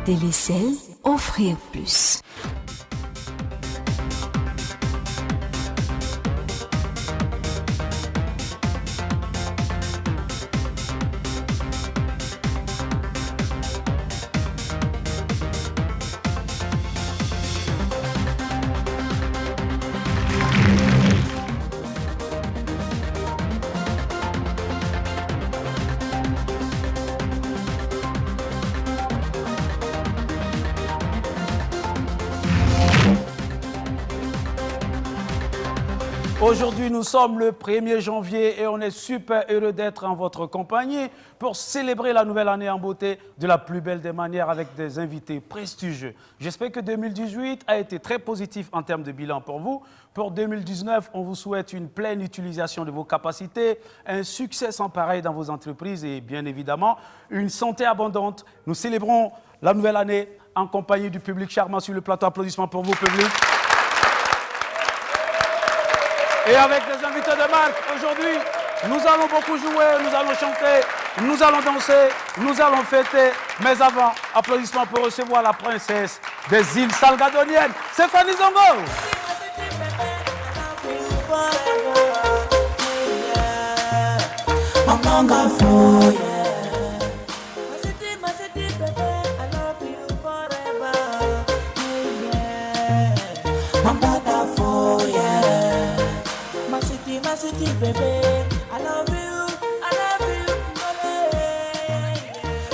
Télécel, offrir plus. Aujourd'hui, nous sommes le 1er janvier et on est super heureux d'être en votre compagnie pour célébrer la nouvelle année en beauté de la plus belle des manières avec des invités prestigieux. J'espère que 2018 a été très positif en termes de bilan pour vous. Pour 2019, on vous souhaite une pleine utilisation de vos capacités, un succès sans pareil dans vos entreprises et bien évidemment une santé abondante. Nous célébrons la nouvelle année en compagnie du public charmant sur le plateau. Applaudissements pour vous, public. Et avec des invités de marque, aujourd'hui, nous allons beaucoup jouer, nous allons chanter, nous allons danser, nous allons fêter. Mais avant, applaudissements pour recevoir la princesse des îles Salgadoniennes, Stéphanie Zongo. Baby, I love you,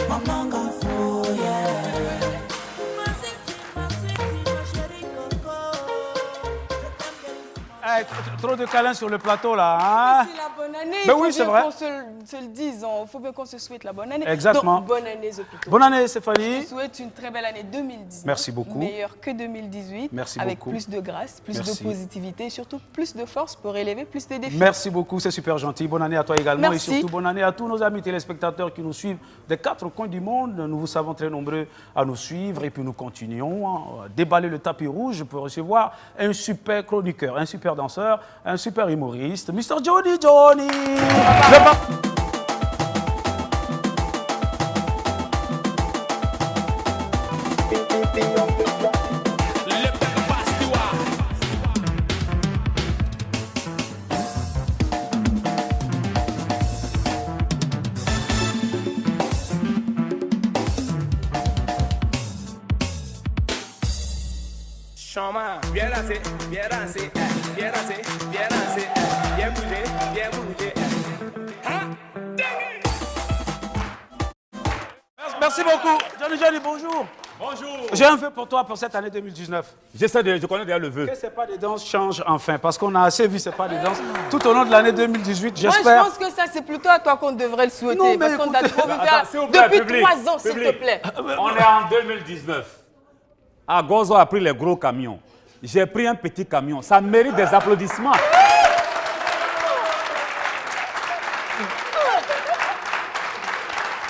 Mamanga for yeah. Ma city, ma chérie Coco. Hey, trop de câlins sur le plateau là, hein? C'est la bonne année. Ben oui, c'est vrai. Qu'on se le dise, il faut bien qu'on se souhaite la bonne année. Exactement. Donc, bonne année, Zopito. Bonne année, Stéphanie. Je vous souhaite une très belle année 2019. Merci beaucoup. Meilleure que 2018. Merci avec beaucoup. plus de grâce, plus Merci. de positivité et surtout plus de force pour relever plus de défis. Merci beaucoup, c'est super gentil. Bonne année à toi également. Merci. Et surtout bonne année à tous nos amis téléspectateurs qui nous suivent des 4 coins du monde. Nous vous savons très nombreux à nous suivre et puis nous continuons à déballer le tapis rouge pour recevoir un super chroniqueur, un super danseur, un super humoriste, Mr. Johnny Johnny. Chama, bien lancé, bien lancé, bien lancé, bien lancé, bien bougé, bien bougé. Merci beaucoup. Johnny Johnny, bonjour. Bonjour. J'ai un vœu pour toi pour cette année 2019. Je connais déjà le vœu. Que ces pas des danses changent enfin, parce qu'on a assez vu ces pas des danses tout au long de l'année 2018, Moi, j'espère. je pense que ça, c'est plutôt à toi qu'on devrait le souhaiter. Non, mais parce qu'on t'a écoutez- trop vu Attends, faire s'il vous plaît, depuis public, 3 ans, s'il te public. plaît. On est en 2019. Agozo a pris les gros camions. J'ai pris un petit camion. Ça mérite des applaudissements.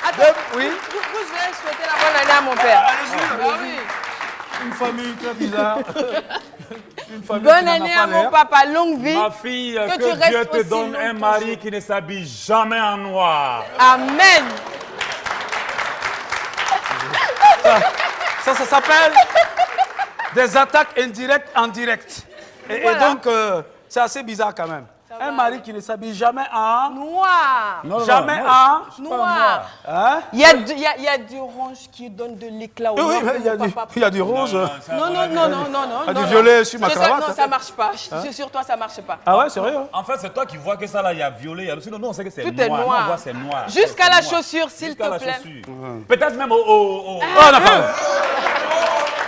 Attends, Oui. du coup, je vais souhaiter la bonne année à mon père. Allez-y, Ah oui. Une famille très bizarre. Une famille qui Bonne n'en a année pas à mon l'air. papa, longue vie. Ma fille, Que tu que restes Dieu te aussi donne un longtemps. mari qui ne s'habille jamais en noir. Amen. Ça s'appelle des attaques indirectes en direct. Et Voilà. donc, c'est assez bizarre quand même. Un mari qui ne s'habille jamais en... Noir. Non, non, Jamais non, en... Noir. Hein? Il y a du orange qui donne de l'éclat au Oui, noir oui, que il y a mon du, papa il y a du rose. Non, non, non, non, non, non. Ah, du non, violet non. sur ma Je sais- cravate. Non, ça marche pas. Sur toi, ça marche pas. Ah ouais, sérieux? En fait, c'est toi qui vois que ça là, il y a violet. Il y a... Sinon, nous, on sait que c'est Tout noir. est Nous, noir. on voit c'est noir. Jusqu'à C'est la noir. chaussure, s'il Jusqu'à te la plaît. chaussure. Peut-être même au... Oh, non,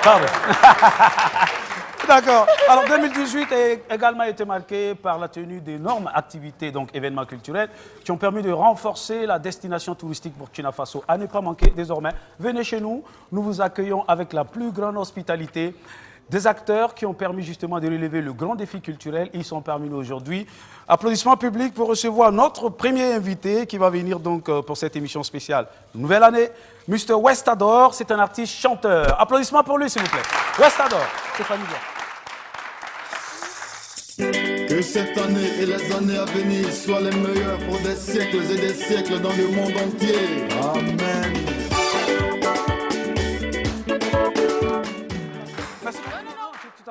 pardon. D'accord. Alors 2018 a également été marqué par la tenue d'énormes activités, donc événements culturels, qui ont permis de renforcer la destination touristique Burkina Faso. À ne pas manquer désormais, venez chez nous, nous vous accueillons avec la plus grande hospitalité. Des acteurs qui ont permis justement de relever le grand défi culturel, ils sont parmi nous aujourd'hui. Applaudissements publics pour recevoir notre premier invité qui va venir donc pour cette émission spéciale. Nouvelle année, Mr. Westador, c'est un artiste chanteur. Applaudissements pour lui s'il vous plaît. Westador, c'est familial. Que cette année et les années à venir soient les meilleures pour des siècles et des siècles dans le monde entier. Amen.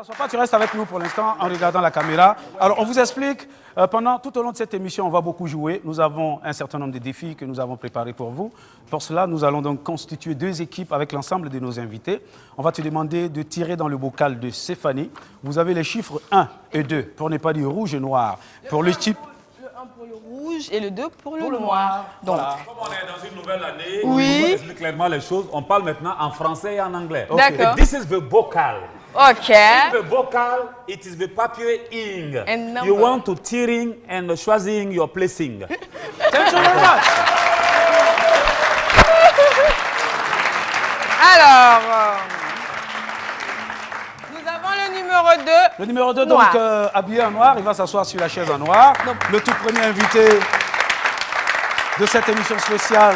t'assois pas, tu restes avec nous pour l'instant en regardant la caméra. Alors, on vous explique, tout au long de cette émission, on va beaucoup jouer. Nous avons un certain nombre de défis que nous avons préparés pour vous. Pour cela, nous allons donc constituer 2 équipes avec l'ensemble de nos invités. On va te demander de tirer dans le bocal de Stéphanie. Vous avez les chiffres 1 et 2, pour ne pas dire rouge et noir. Pour le type... Le 1 pour le rouge et le 2 pour le noir. Donc, Voilà. Comme on est dans une nouvelle année, Oui. on explique clairement les choses. On parle maintenant en français et en anglais. D'accord. This is the vocal. OK. The vocal, it is the papier ing. And number. You want to tearing and choosing your placing. Thank you very much. Alors, nous avons le numéro 2. Le numéro 2, Noir. donc, habillé en noir, il va s'asseoir sur la chaise en noir. Le tout premier invité de cette émission spéciale,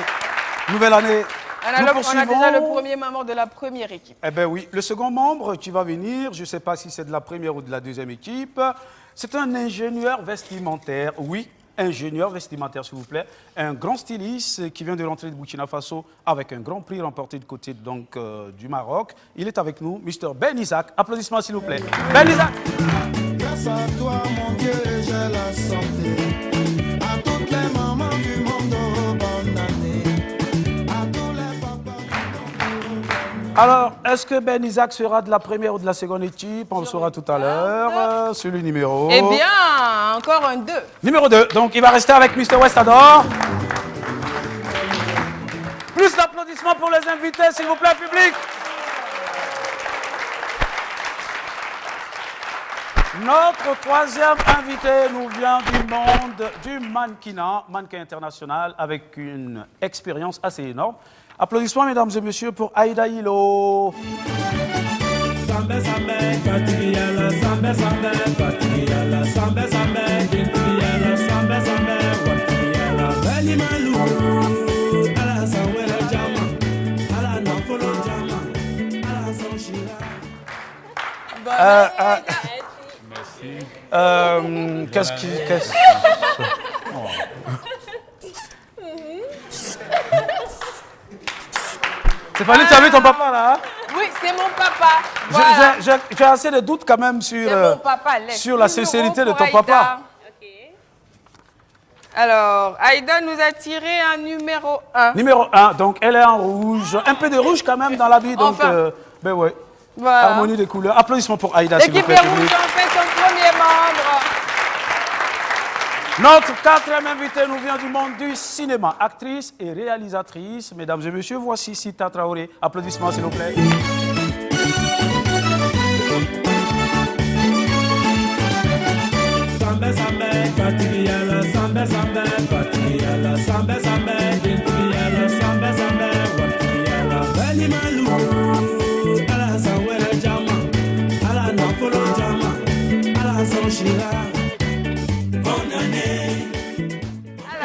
Nouvelle Année. Nous On a poursuivons. déjà le premier membre de la première équipe. Eh bien oui, le second membre qui va venir, je ne sais pas si c'est de la première ou de la deuxième équipe, c'est un ingénieur vestimentaire, oui, ingénieur vestimentaire s'il vous plaît, un grand styliste qui vient de l'entrée de Burkina Faso avec un grand prix remporté du côté donc, du Maroc. Il est avec nous, Mr. Ben Isaac. Applaudissements s'il vous plaît. Ben Isaac. Grâce à toi, mon Dieu, j'ai la santé. À toutes les mamans du monde, oh, bonne année. À tous les papas. Alors, est-ce que Ben Isaac sera de la première ou de la seconde équipe? On le saura tout à l'heure. Sur le numéro. Eh bien, encore un 2. Numéro 2. Donc, il va rester avec Mr. Westador. Plus d'applaudissements pour les invités, s'il vous plaît, public. Notre troisième invité nous vient du monde du mannequinat, mannequin international, avec une expérience assez énorme. Applaudissements, mesdames et messieurs, pour Aïda Hilo. Sambe sambe, Katriyala, sambe sambe, Katriyala, sambe sambe, Katriyala, sambe sambe, Katriyala. Bali malu, ala sawela jama, ala nafolo jama, ala sonshira. Qu'est-ce qui... Stéphanie, tu as vu ton papa là, hein? Oui, c'est mon papa. Voilà. J'ai assez de doutes quand même sur, C'est mon papa. Les sur la numéros sincérité de pour ton Aïda. papa. Alors, Aïda nous a tiré un numéro 1. Numéro 1, donc elle est en rouge. Un peu de rouge quand même dans l'habit, donc... Enfin. Ben ouais. Voilà. Harmonie des couleurs. Applaudissements pour Aïda, s'il vous L'équipe plaît. des rouges public. en fait son premier membre. Notre quatrième invité nous vient du monde du cinéma. Actrice et réalisatrice. Mesdames et messieurs, voici Sita Traoré. Applaudissements, s'il vous plaît. Sambe sambe, Katriyala, sambe sambe, Katriyala, sambe sambe, Katriyala, sambe sambe, Katriyala. Bali malu, ala sawela jama, ala nafolo jama, ala sonshira. Bonne année.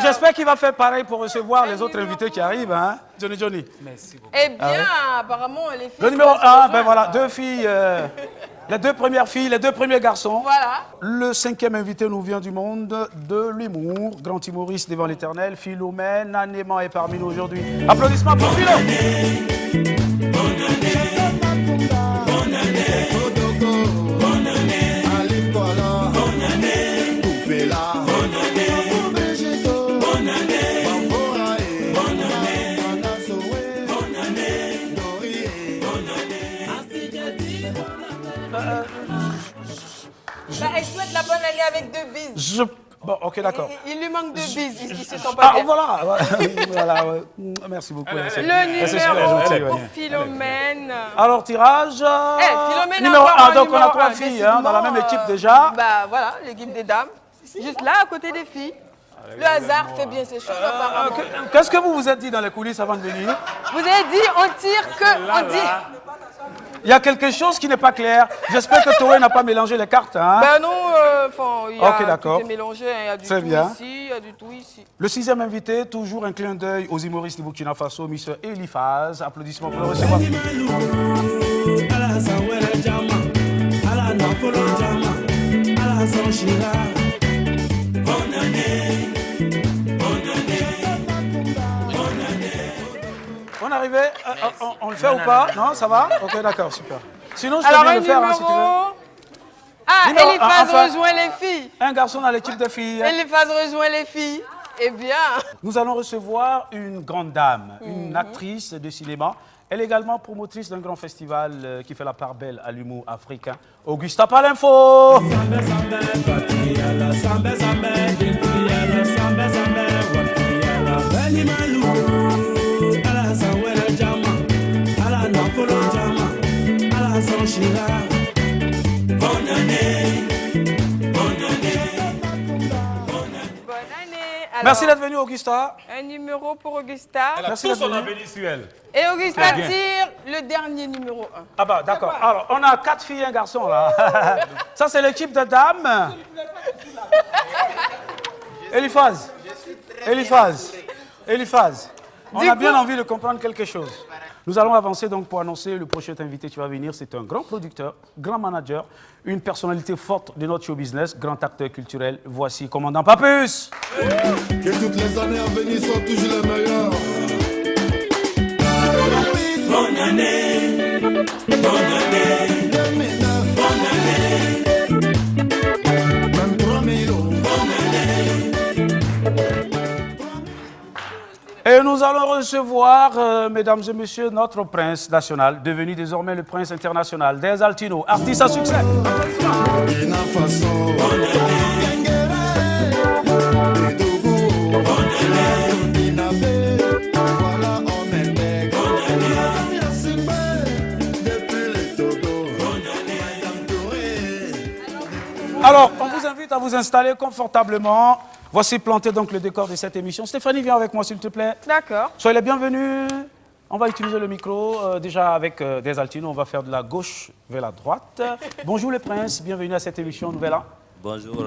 J'espère qu'il va faire pareil pour recevoir les autres invités qui arrivent. Hein? Johnny. Merci beaucoup. Eh bien, apparemment, les filles. Le numéro vont se 1, ben rejoindre. voilà, 2 filles. Les 2 premières filles, les 2 premiers garçons. Voilà. Le 5e invité nous vient du monde de l'humour. Grand humoriste devant l'éternel. Philomène Anéman est parmi nous aujourd'hui. Applaudissements pour Philo. Bah, elle souhaite la bonne année avec 2 bises. Bon, ok, d'accord. Il lui manque 2 bises, ils se sont pas Ah, bien. voilà. Voilà, ouais. Merci beaucoup. Merci. Le C'est super numéro gentil, pour ouais. Philomène. Alors, tirage. Philomène numéro encore 1, un donc on a numéro 3 un, filles hein, dans la même décidément, équipe déjà. Bah voilà, l'équipe des dames. Juste là, à côté des filles. Le hasard fait bien ses choses, apparemment. Qu'est-ce que vous vous êtes dit dans les coulisses avant de venir? Vous avez dit, on tire que. On dit. Il y a quelque chose qui n'est pas clair. J'espère que Toé n'a pas mélangé les cartes. Hein? Ben non, enfin, il y a Ok, d'accord. tout est mélangé, hein, il y a du Très tout bien. ici, il y a du tout ici. Le 6e invité, toujours un clin d'œil aux humoristes du Burkina Faso, M. Eliphaz. Applaudissements pour le recevoir. Ala sawela jama, ala nafolo jama, ala sonshira. Bonne année, bonne année, bonne année. On est arrivé. On le fait ou pas? Non, ça va? Ok, d'accord, super. Sinon, je te Alors, viens un le faire hein, si tu veux. numéro Ah, Numéro Eliphaz enfin, rejoint les filles. un garçon dans l'équipe de filles. Eliphaz rejoint les filles. Eh bien, Nous allons recevoir une grande dame, une actrice de cinéma. Elle est également promotrice d'un grand festival qui fait la part belle à l'humour africain. Augusta Palinfo. bonne année. Alors, Merci d'être venu, Augusta. un numéro pour Augusta. Elle a Merci tout d'être son venu. avenir sur elle. Et Augusta Bien. tire le dernier numéro 1. Ah bah d'accord. Alors, on a 4 filles et un garçon là. Ça, c'est l'équipe de dames. Eliphaz. Eliphaz. On a bien envie de comprendre quelque chose. Nous allons avancer donc pour annoncer le prochain invité qui va venir. C'est un grand producteur, grand manager, une personnalité forte de notre show business, grand acteur culturel. Voici Commandant Papus. Que toutes les années à venir soient toujours les meilleures. Bonne année, bonne année, 2009, bonne année, 23 000 euros. Et nous allons recevoir, mesdames et messieurs, notre prince national, devenu désormais le prince international des Altinos, artiste à succès. Burkina Faso, Guinguéré, Kédougou, Burkinabé, voilà on intègre. Yacine, depuis le Togo, Madame Touré. Alors, on vous invite à vous installer confortablement. Voici planté donc le décor de cette émission. Stéphanie, viens avec moi s'il te plaît. D'accord. Soyez les bienvenus. On va utiliser le micro. Déjà avec des Altinos, on va faire de la gauche vers la droite. Bonjour les princes, bienvenue à cette émission Nouvel An. Bonjour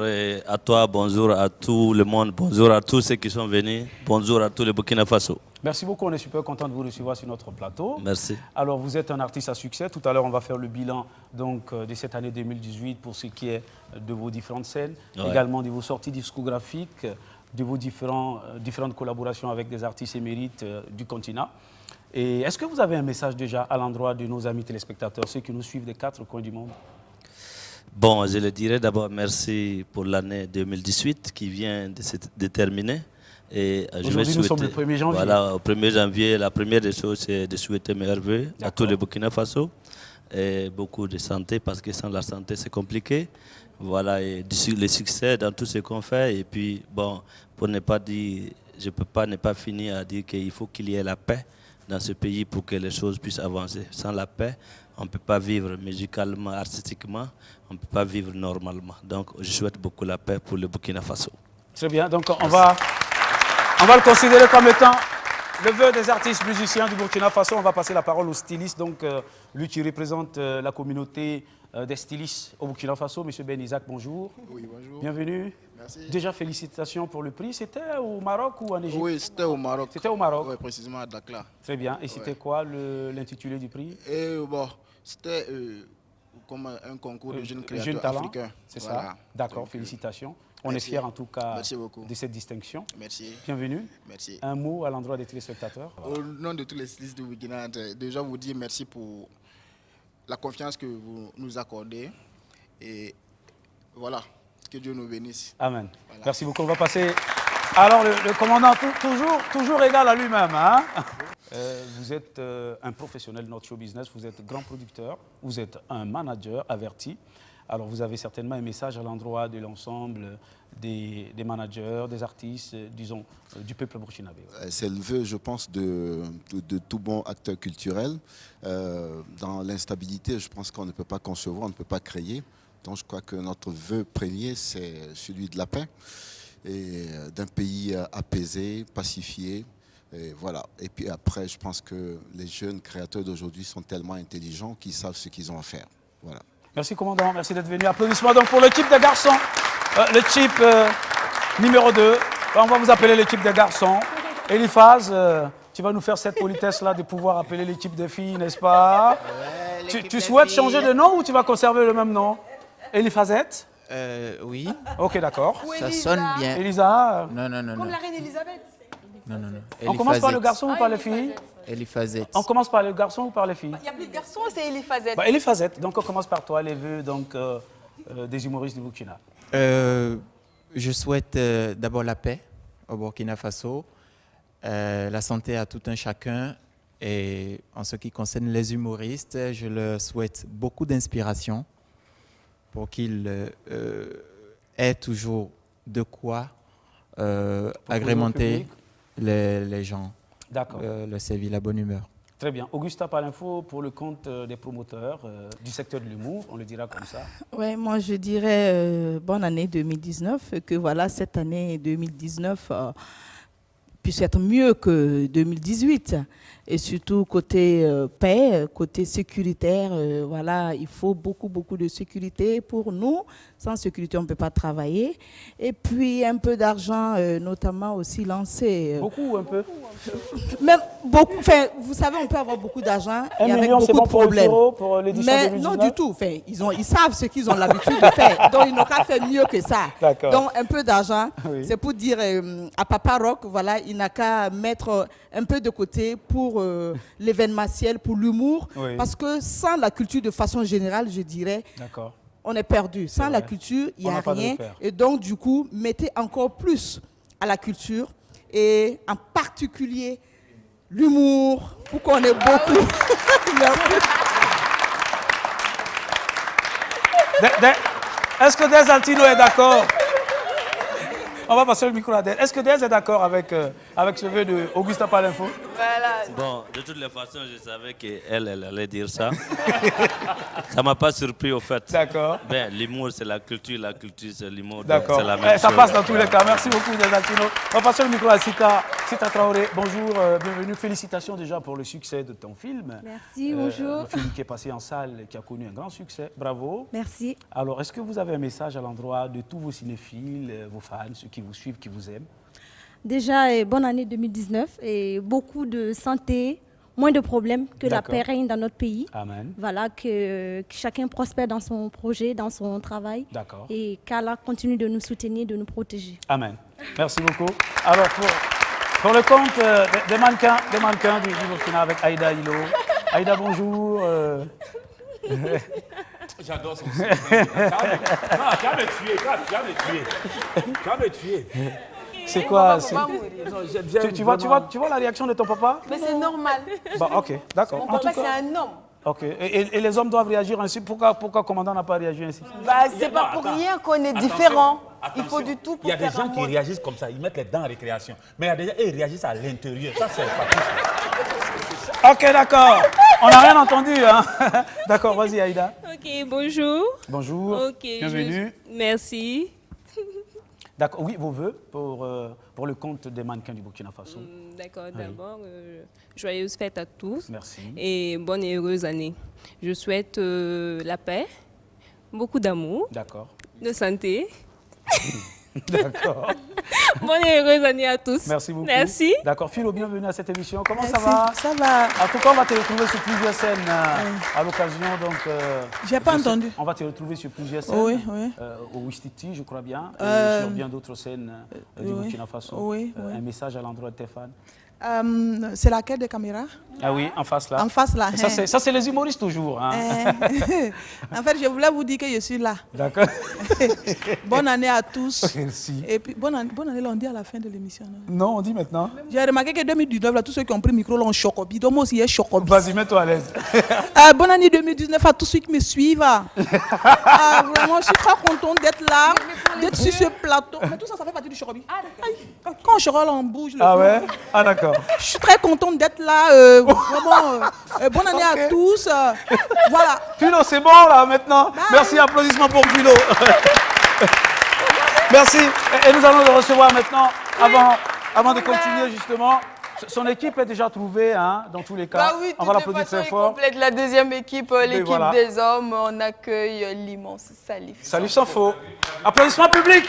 à toi, bonjour à tout le monde, bonjour à tous ceux qui sont venus, bonjour à tous les Burkina Faso. Merci beaucoup, on est super content de vous recevoir sur notre plateau. Merci. Alors, vous êtes un artiste à succès. Tout à l'heure, on va faire le bilan donc, de cette année 2018 pour ce qui est de vos différentes scènes, Ouais. également de vos sorties discographiques, de vos différentes collaborations avec des artistes émérites du continent. Et est-ce que vous avez un message déjà à l'endroit de nos amis téléspectateurs, ceux qui nous suivent des 4 coins du monde? Bon, je le dirais d'abord merci pour l'année 2018 qui vient de terminer. Et je vais Aujourd'hui, nous sommes souhaiter- le 1er janvier. Voilà, au 1er janvier, la première des choses, c'est de souhaiter meilleurs vœux à tous les Burkina Faso. Et beaucoup de santé, parce que sans la santé, c'est compliqué. Voilà, et le succès dans tout ce qu'on fait. Et puis, bon, pour ne pas dire, je ne peux pas ne pas finir à dire qu'il faut qu'il y ait la paix dans ce pays pour que les choses puissent avancer. Sans la paix, on ne peut pas vivre musicalement, artistiquement, on ne peut pas vivre normalement. Donc, je souhaite beaucoup la paix pour le Burkina Faso. Très bien, donc on va le considérer comme étant le vœu des artistes musiciens du Burkina Faso. On va passer la parole au styliste, donc lui qui représente la communauté des stylistes au Burkina Faso. Monsieur Ben Isaac, bonjour. Oui, bonjour. Bienvenue. Merci. Déjà, félicitations pour le prix. C'était au Maroc ou en Égypte? Oui, c'était au Maroc. C'était au Maroc. Oui, précisément à Dakar. Très bien. Et c'était quoi l'intitulé du prix? Et bon, c'était comme un concours de jeunes créateurs Jeune talent, africains. c'est Voilà. ça. D'accord, Donc, félicitations. On est merci. fiers en tout cas Merci beaucoup. de cette distinction. Merci. Bienvenue. Merci. Un mot à l'endroit des téléspectateurs. Au nom de tous les stylistes du Burkina, déjà vous dire merci pour la confiance que vous nous accordez. Et voilà, que Dieu nous bénisse. Amen. Voilà. Merci beaucoup. On va passer. Alors, le commandant, toujours égal à lui-même. Hein? Vous êtes un professionnel de notre show business, vous êtes grand producteur, vous êtes un manager averti. Alors, vous avez certainement un message à l'endroit de l'ensemble des managers, des artistes, disons, du peuple burkinabé. C'est le vœu, je pense, de tout bon acteur culturel. Dans l'instabilité, je pense qu'on ne peut pas concevoir, on ne peut pas créer. Donc, je crois que notre vœu premier, c'est celui de la paix et d'un pays apaisé, pacifié. Et voilà. Et puis après, je pense que les jeunes créateurs d'aujourd'hui sont tellement intelligents qu'ils savent ce qu'ils ont à faire. Voilà. Merci, commandant. Merci d'être venu. Applaudissements donc pour l'équipe des garçons. L'équipe numéro 2. On va vous appeler l'équipe des garçons. Eliphaz, tu vas nous faire cette politesse-là de pouvoir appeler l'équipe des filles, n'est-ce pas? Tu souhaites changer de nom ou tu vas conserver le même nom? Eliphazette? Oui, Ok, d'accord. ça sonne bien. Elisa? Non, non, non, Comme non. la reine Elisabeth. Non, non, non. On commence par le garçon ou par les filles? Eliphazette. On commence par le garçon ou par les filles? Il n'y a plus de garçons, c'est Eliphazette. Eliphazette, donc on commence par toi, les vœux donc, des humoristes du Burkina? Je souhaite d'abord la paix au Burkina Faso, la santé à tout un chacun. Et en ce qui concerne les humoristes, je leur souhaite beaucoup d'inspiration pour qu'ils aient toujours de quoi agrémenter les gens, leur servir la bonne humeur. Très bien. Augusta Palinfo, pour le compte des promoteurs du secteur de l'humour, on le dira comme ça. Oui, moi je dirais bonne année 2019, que voilà, cette année 2019 puisse être mieux que 2018. Et surtout côté paix, côté sécuritaire, voilà, il faut beaucoup de sécurité pour nous. Sans sécurité, on ne peut pas travailler. Et puis un peu d'argent, notamment aussi lancé. Beaucoup ou un peu? Même beaucoup. Enfin, vous savez, on peut avoir beaucoup d'argent et avec million, beaucoup bon de problèmes. pour l'édition Mais 2019? non du tout. Enfin, ils savent ce qu'ils ont l'habitude de faire. Donc ils n'ont qu'à faire mieux que ça. Donc un peu d'argent, c'est pour dire à Papa Rock, voilà, il n'a qu'à mettre un peu de côté pour l'événementiel, pour l'humour, parce que sans la culture de façon générale, je dirais, on est perdu. Sans la culture, il n'y a rien. Et donc, du coup, mettez encore plus à la culture et en particulier l'humour, pour qu'on ait beaucoup. Merci. Est-ce que Des Altino est d'accord? On va passer le micro à Des. Est-ce que Des est d'accord avec ce vœu de Augusta Palinfo? Bon, de toutes les façons, je savais qu'elle allait dire ça. Ça ne m'a pas surpris au fait. D'accord. Ben, l'humour, c'est la culture c'est l'humour. D'accord. C'est la même Ça chose. passe dans tous les cas. Merci beaucoup, Des Altino. On va passer le micro à Sita Traoré. Bonjour, bienvenue. Félicitations déjà pour le succès de ton film. Merci, bonjour. Le film qui est passé en salle, qui a connu un grand succès. Bravo. Merci. Alors, est-ce que vous avez un message à l'endroit de tous vos cinéphiles, vos fans, ceux qui vous suivent, qui vous aiment? Déjà, bonne année 2019 et beaucoup de santé, moins de problèmes, que la paix règne dans notre pays. Amen. Voilà, que chacun prospère dans son projet, dans son travail. D'accord. Et qu'Allah continue de nous soutenir, de nous protéger. Amen. Merci beaucoup. Alors, pour le compte des mannequins du Burkina avec Aïda Hilo. Aïda, bonjour. J'adore son style. Tu vas me tuer. C'est quoi? Tu vois la réaction de ton papa? Mais c'est normal. Bah, ok, d'accord. Mon papa, c'est un homme. Ok. Et les hommes doivent réagir ainsi. Pourquoi le commandant n'a pas réagi ainsi? Bah, c'est pas pour rien qu'on est différent. Il faut du tout pour Il y a des faire gens qui réagissent comme ça, ils mettent les dents en récréation. Mais il y a des gens qui réagissent à l'intérieur. Ça, c'est pas tout. Ok, d'accord. On n'a rien entendu. Hein? D'accord, vas-y, Aïda. Ok, bonjour. Bonjour. Ok, bienvenue. Merci. D'accord. Oui, vos vœux pour le compte des mannequins du Burkina Faso. D'accord, d'abord, joyeuses fêtes à tous. Merci. Et bonne et heureuse année. Je souhaite la paix, beaucoup d'amour, de santé. D'accord. Bonne et heureuse année à tous. Merci beaucoup. Merci. D'accord. Philo, bienvenue à cette émission. Comment Merci. ça va? Ça va. En tout cas, on va te retrouver sur plusieurs scènes à l'occasion. J'ai pas entendu. On va te retrouver sur plusieurs scènes. Oui. Au Ouistiti, je crois bien. Et sur bien d'autres scènes du Burkina Faso. Oui. Un message à l'endroit de tes fans. C'est laquelle des caméras? Ah oui, en face là. En face là. Ça, c'est les humoristes toujours. Hein. En fait, je voulais vous dire que je suis là. D'accord. Bonne année à tous. Merci. Et puis, bonne année, on dit à la fin de l'émission. Non, on dit maintenant. J'ai remarqué que 2019, là, tous ceux qui ont pris le micro, là, ont chocobi. Donc moi aussi, il y a chocobi. Vas-y, mets-toi à l'aise. Bonne année 2019 à tous ceux qui me suivent. Vraiment, je suis très contente d'être là, d'être sur ce plateau. Mais tout ça, ça fait partie du chocobi. Quand on chorole, on bouge. Ah ouais? Ah d'accord. Je suis très contente d'être là. Vraiment, bonne année à tous. Voilà. Philo, c'est bon là maintenant. Merci, applaudissements pour Philo. Merci. Et nous allons le recevoir maintenant, avant de continuer justement. Son équipe est déjà trouvée, hein, dans tous les cas. Bah oui, on va l'applaudir très fort. Complète la deuxième équipe, l'équipe des hommes. On accueille l'immense Salif. Salif sans faux. Applaudissements publics.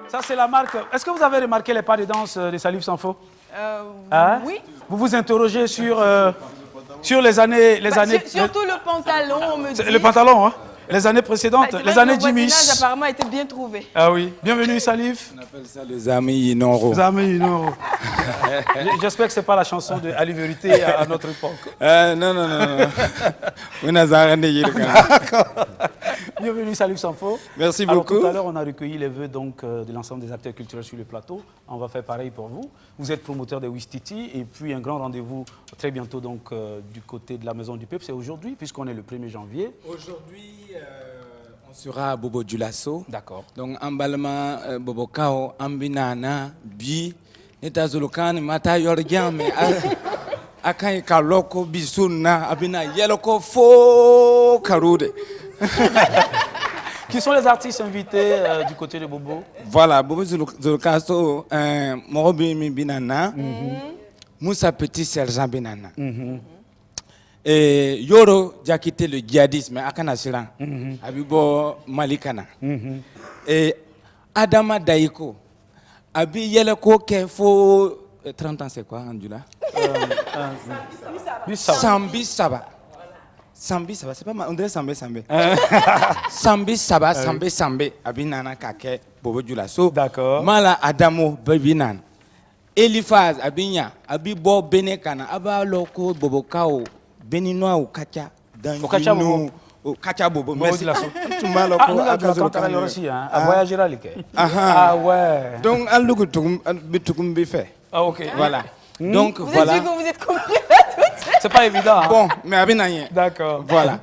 Ça, c'est la marque. Est-ce que vous avez remarqué les pas de danse de Salif sans faux? Oui. Vous vous interrogez sur sur les années... Surtout le pantalon, on me dit. Le pantalon, hein. Les années précédentes, les années Jimmy's. Le voisinage apparemment était bien trouvé. Ah oui. Bienvenue, Salif. On appelle ça les amis Inoro. Les amis Inoro. J'espère que ce n'est pas la chanson de Ali Vérité à notre époque. Non. Bienvenue, Salif Sanfo. Merci Alors, beaucoup. Tout à l'heure, on a recueilli les vœux donc, de l'ensemble des acteurs culturels sur le plateau. On va faire pareil pour vous. Vous êtes promoteur de Ouistiti et puis un grand rendez-vous très bientôt donc, du côté de la Maison du Peuple. C'est aujourd'hui, puisqu'on est le 1er janvier. Aujourd'hui, on sera à Bobo Dioulasso. D'accord. Donc, emballement Bobo Kao, Ambinana, Bi, Netazolokan, Mata Yorgiam, Akan Kaloko, Bisuna, Abina Yeloko, Fo Karude. Qui sont les artistes invités du côté de Bobo? Voilà, Bobo Dioulasso, Morobi Binana, Moussa Petit Sergent Binana. Et Yoro a quitté le djihadisme à Kanasiran, Abibo Malikana. Et Adama Daiko, Abi Yeleko Kefo, 30 ans c'est quoi, Andula? Sambi Saba. Sambi Saba, c'est pas mal, on dirait Sambe. Sambi Saba, Sambe, Abinana Kake, Bobo Dioulasso. D'accord. Mala Adamo, Bebinan. Elifaz, Abinya, Abibo Benekana, Abaloko, Bobo Kao. Béninois au Kacha. Au Kacha Bobo. Au Kacha Bobo. Merci. Nous avons travaillé aussi, à voyager à l'école. Ah ouais. Donc, à l'ougoutoukoum fait. Ah ok. Voilà. Donc, voilà. Vous êtes compris là tout de suite. C'est pas évident. Hein? Bon, mais Abinayen. D'accord. Voilà.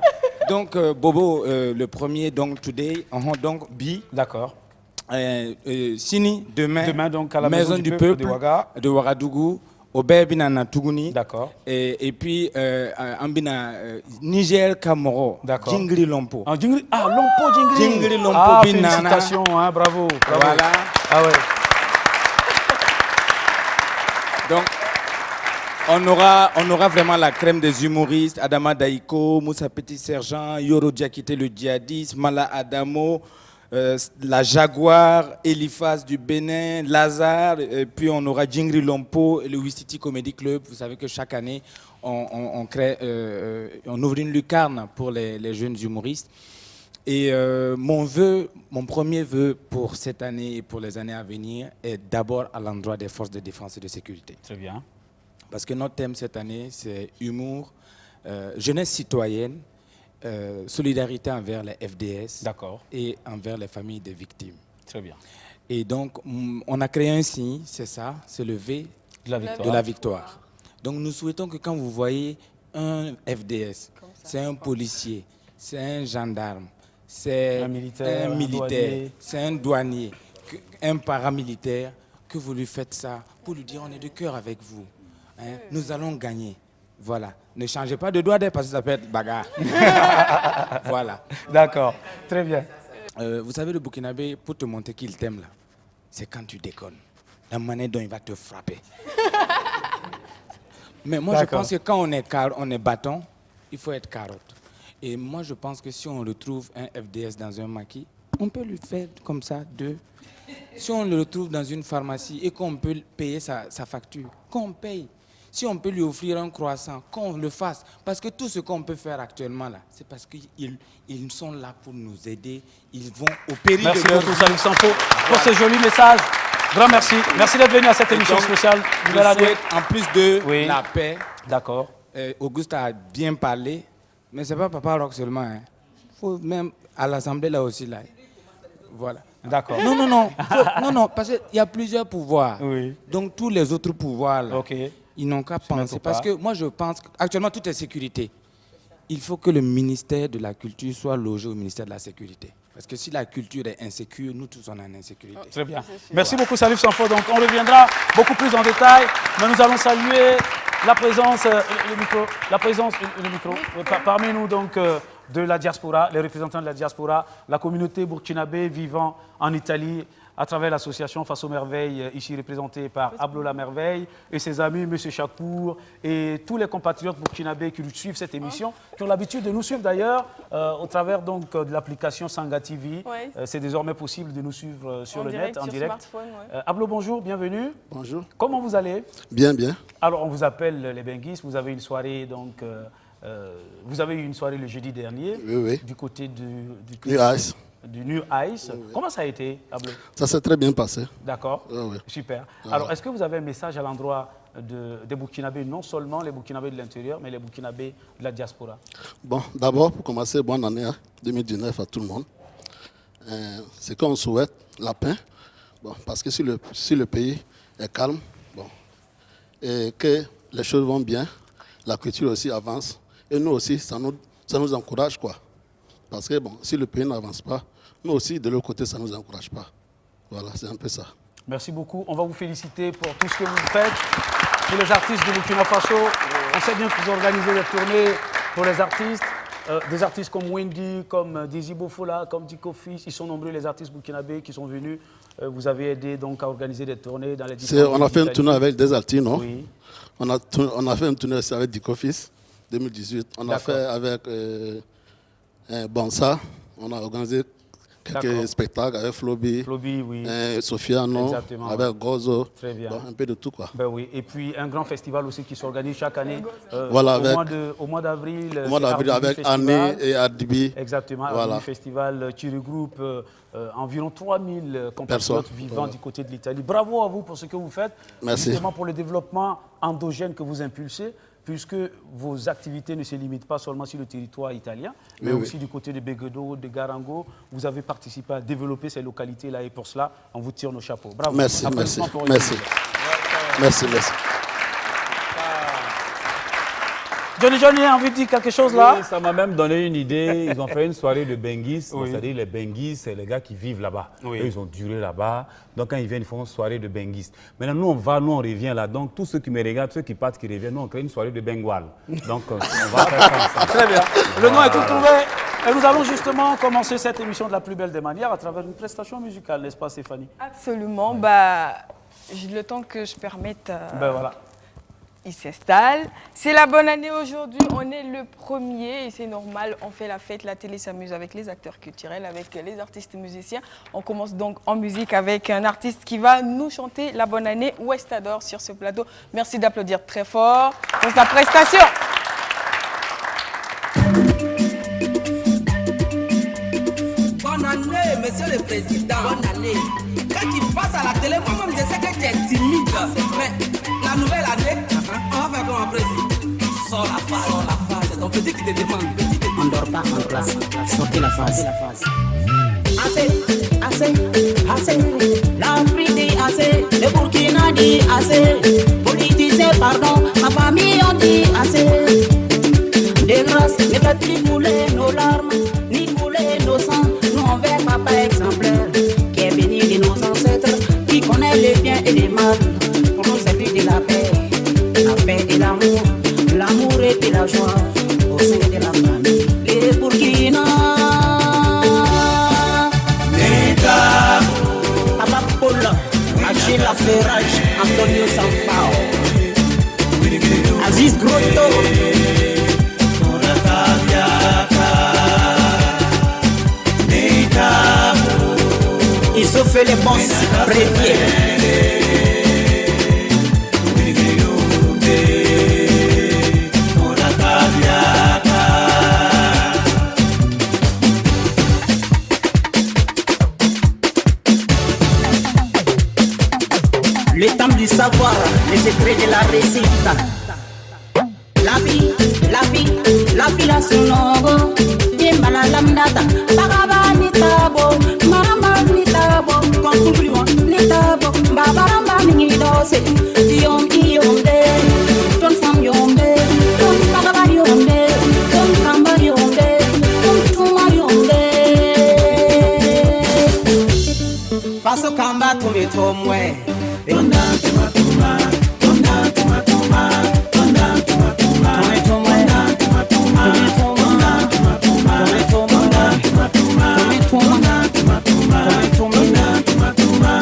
Donc, Bobo, le premier, donc, today, donc, Bi. D'accord. Sini, demain donc, à la Maison du Peuple de Ouagadougou. Obe Binana Tougouni. D'accord. Et puis, Ambina Niger Kamoro. D'accord. Jingri Lompo. Ah, Lompo Jingri. Jingri Lompo Binana. Félicitations, hein, bravo. Voilà. Ah ouais. Donc, on aura vraiment la crème des humoristes. Adama Daiko, Moussa Petit Sergent, Yoro Diakité le djihadiste, Mala Adamo. La Jaguar, Elifaz du Bénin, Lazare, et puis on aura Jingri Lompo et le Ouistiti Comedy Club. Vous savez que chaque année, on crée, on ouvre une lucarne pour les jeunes humoristes. Et mon premier vœu pour cette année et pour les années à venir est d'abord à l'endroit des forces de défense et de sécurité. Très bien. Parce que notre thème cette année, c'est humour, jeunesse citoyenne, solidarité envers les FDS et envers les familles des victimes. Très bien. Et donc, on a créé un signe, c'est ça, c'est le V de la victoire. Donc, nous souhaitons que quand vous voyez un FDS, c'est un policier, c'est un gendarme, c'est un militaire, c'est un douanier, un paramilitaire, que vous lui faites ça pour lui dire on est de cœur avec vous. Hein, nous allons gagner. Voilà. Ne changez pas de doigt parce que ça peut être bagarre. Voilà. D'accord. Très bien. Vous savez, le Burkinabé, pour te montrer qu'il t'aime, là, c'est quand tu déconnes. La manière dont il va te frapper. Mais moi, je pense que quand on est bâton, il faut être carotte. Et moi, je pense que si on retrouve un FDS dans un maquis, on peut lui faire comme ça, 2. Si on le retrouve dans une pharmacie et qu'on peut payer sa facture, qu'on paye. Si on peut lui offrir un croissant, qu'on le fasse. Parce que tout ce qu'on peut faire actuellement, là, c'est parce qu'ils sont là pour nous aider. Ils vont au péril de leur vie. Merci beaucoup, Salif Sanfo, pour ce joli message. Grand merci. Merci d'être venu à cette émission spéciale. En plus de la paix. D'accord. Auguste a bien parlé, mais ce n'est pas Papa Rock seulement. Hein. Faut même à l'Assemblée, là aussi. Là. Voilà. D'accord. Non, parce qu'il y a plusieurs pouvoirs. Oui. Donc, tous les autres pouvoirs, là, ils n'ont qu'à penser. Parce que moi, je pense qu'actuellement, tout est sécurité. Il faut que le ministère de la Culture soit logé au ministère de la Sécurité. Parce que si la culture est insécure, nous tous, on est en insécurité. Très bien. Merci beaucoup, Salif Sanfo. Donc, on reviendra beaucoup plus en détail. Mais nous allons saluer la présence, le micro, parmi nous, donc, de la diaspora, les représentants de la diaspora, la communauté burkinabé vivant en Italie, à travers l'association Face aux Merveilles, ici représentée par Ablo La Merveille et ses amis, M. Chakour, et tous les compatriotes burkinabés qui suivent cette émission, qui ont l'habitude de nous suivre d'ailleurs au travers donc, de l'application Sanga TV. C'est désormais possible de nous suivre sur le net, en direct. Ablo, bonjour, bienvenue. Bonjour. Comment vous allez? Bien, bien. Alors, on vous appelle les Benguis, vous avez une soirée donc... vous avez eu une soirée le jeudi dernier, du côté du New Ice. Du New Ice. Comment ça a été, Ablo? Ça s'est très bien passé. D'accord, super. Alors, est-ce que vous avez un message à l'endroit des Burkinabés, non seulement les Burkinabés de l'intérieur, mais les Burkinabés de la diaspora? Bon, d'abord, pour commencer, bonne année 2019 à tout le monde. C'est qu'on souhaite la paix, bon, parce que si le pays est calme, bon, et que les choses vont bien, la culture aussi avance, et nous aussi, ça nous encourage, quoi. Parce que bon, si le pays n'avance pas, nous aussi, de l'autre côté, ça ne nous encourage pas. Voilà, c'est un peu ça. Merci beaucoup. On va vous féliciter pour tout ce que vous faites. Pour les artistes de Burkina Faso, on sait bien que vous organisez des tournées pour les artistes. Des artistes comme Wendy, comme Dizzy Bofola, comme Diko Fils, ils sont nombreux les artistes burkinabés qui sont venus. Vous avez aidé donc à organiser des tournées dans les différents... On a fait une tournée avec des artistes, non? Oui. On a fait une tournée aussi avec Diko Fils, 2018. On a fait avec Bansa, on a organisé quelques spectacles avec Floby, Sofiano, avec Gozo, bon, un peu de tout, quoi. Ben oui. Et puis un grand festival aussi qui s'organise chaque année voilà, au mois d'avril. Au mois d'avril avec Annie et Adibi. Exactement, voilà. un festival qui regroupe environ 3000 compatriotes vivant du côté de l'Italie. Bravo à vous pour ce que vous faites, justement pour le développement endogène que vous impulsez, puisque vos activités ne se limitent pas seulement sur le territoire italien, mais aussi du côté de Beguedo, de Garango. Vous avez participé à développer ces localités-là et pour cela, on vous tire nos chapeaux. Bravo. Merci, merci. Merci. Merci, merci. Johnny a envie de dire quelque chose là? Oui, ça m'a même donné une idée. Ils ont fait une soirée de Benguis. C'est-à-dire les Benguis, c'est les gars qui vivent là-bas. Eux, ils ont duré là-bas. Donc quand ils viennent, ils font une soirée de Benguis. Maintenant, nous, on revient là. Donc tous ceux qui me regardent, ceux qui partent, qui reviennent, nous, on crée une soirée de Bengual. Donc on va faire ça ensemble. Très bien. Le nom est tout trouvé. Et nous allons justement commencer cette émission de la plus belle des manières à travers une prestation musicale, n'est-ce pas, Stéphanie? Absolument. Bah, le temps que je permette... Ben voilà. Il s'installe. C'est la bonne année aujourd'hui. On est le 1er et c'est normal. On fait la fête. La télé s'amuse avec les acteurs culturels, avec les artistes musiciens. On commence donc en musique avec un artiste qui va nous chanter la bonne année, Westador, sur ce plateau. Merci d'applaudir très fort pour sa prestation. Bonne année, monsieur le président. Bonne année. Quand tu passes à la télé, moi-même, je sais que tu es timide. Mais la nouvelle année, on va faire comme un président. Sors la phase. C'est ton petit qui te demande. On dort pas en classe. Sortez la phase. Assez. L'Afrique dit assez. Le Burkina dit assez. Politicien, pardon. Ma famille, on dit assez. Des grâces, ne faites plus couler nos larmes, ni couler nos sangs. Nous, on veut papa exemplaire, qui est béni de nos ancêtres, qui connaît les biens et les mal. Pour nous, c'est plus de la paix et l'amour, l'amour et puis la joie, au sein de la famille. Les Burkina, Papa Paul, Achille Laferrage, Antonio Sampao, Aziz Grotto. Ils se fait les bons premiers. Le temps du savoir, les secrets de la réussite. La vie, la sonogo. Timbala lamdata, bagaba ni tabo, mama ni tabo, conclusion ni tabo, babaramba ni dose, iom de, ton fam yombe, ton bagaba yombe, ton kamba yombe, ton tuma yombe. Faso kamba tumi tomwe, yonda tuma tuma, yonda tuma tuma, yonda tuma tuma, tumi tomwe, tuma tuma, tumi tuma.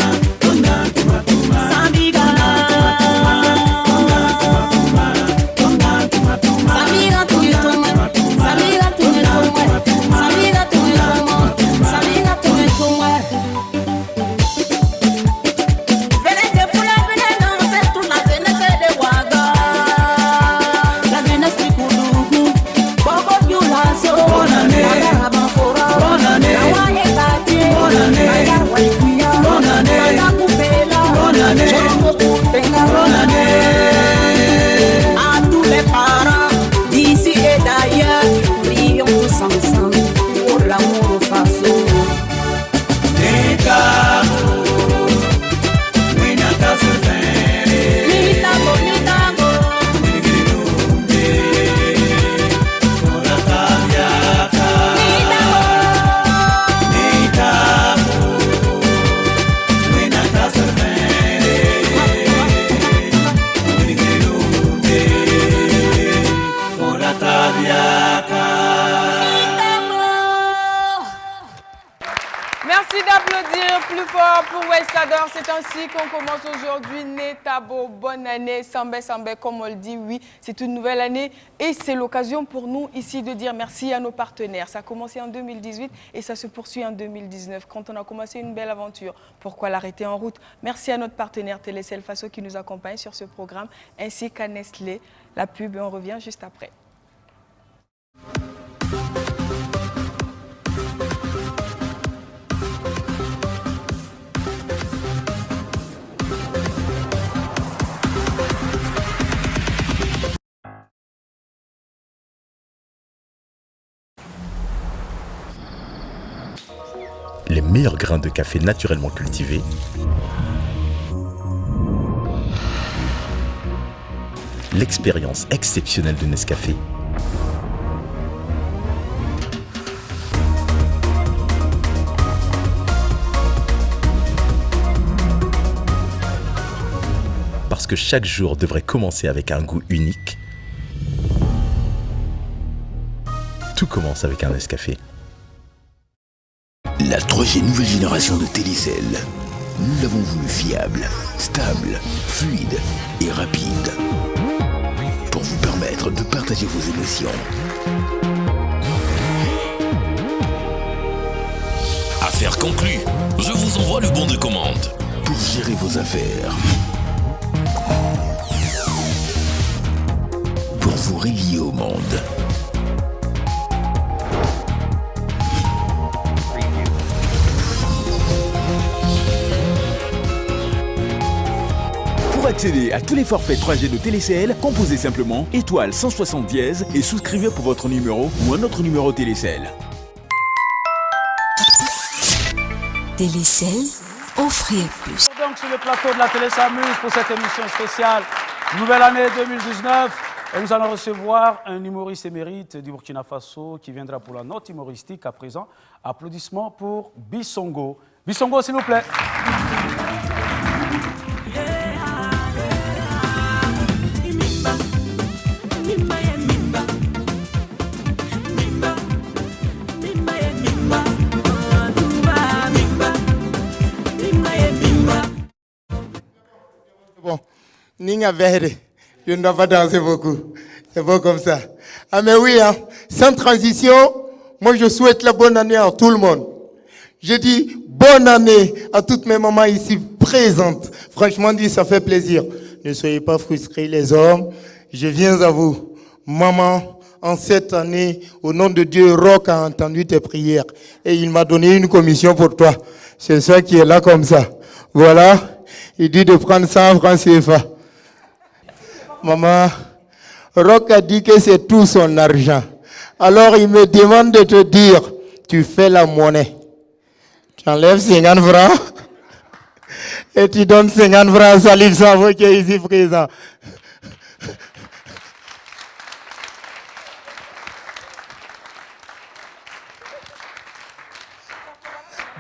fort pour Westador. C'est ainsi qu'on commence aujourd'hui. Netabo, bonne année. Sambé, Sambé, comme on le dit, oui, c'est une nouvelle année. Et c'est l'occasion pour nous ici de dire merci à nos partenaires. Ça a commencé en 2018 et ça se poursuit en 2019. Quand on a commencé une belle aventure, pourquoi l'arrêter en route? Merci à notre partenaire Télécel Faso qui nous accompagne sur ce programme, ainsi qu'à Nestlé. La pub, et on revient juste après. Les meilleurs grains de café naturellement cultivés, l'expérience exceptionnelle de Nescafé, parce que chaque jour devrait commencer avec un goût unique, tout commence avec un Nescafé. La 3G nouvelle génération de Télécel. Nous l'avons voulu fiable, stable, fluide et rapide. Pour vous permettre de partager vos émotions. Affaire conclue. Je vous envoie le bon de commande. Pour gérer vos affaires. Pour vous relier au monde. Pour accéder à tous les forfaits 3G de Télécel, composez simplement étoile 160 dièse et souscrivez pour votre numéro ou un autre numéro Télécel. Télécel, offrir plus. Donc sur le plateau de la Télé s'amuse pour cette émission spéciale Nouvelle année 2019. Et nous allons recevoir un humoriste émérite du Burkina Faso qui viendra pour la note humoristique. À présent, applaudissements pour Bissongo. Bissongo, s'il vous plaît. Bon, Ninga Verde, je ne dois pas danser beaucoup. C'est bon comme ça. Ah mais oui, hein, sans transition, moi je souhaite la bonne année à tout le monde. Je dis bonne année à toutes mes mamans ici présentes. Franchement dit, ça fait plaisir. Ne soyez pas frustrés les hommes. Je viens à vous. Maman, en cette année, au nom de Dieu, Rock a entendu tes prières. Et il m'a donné une commission pour toi. C'est ça qui est là comme ça. Voilà. Il dit de prendre 100 francs CFA. Maman, Rock a dit que c'est tout son argent. Alors il me demande de te dire, tu fais la monnaie. Tu enlèves 50 francs et tu donnes 50 francs à Salif Savo qui est ici présent.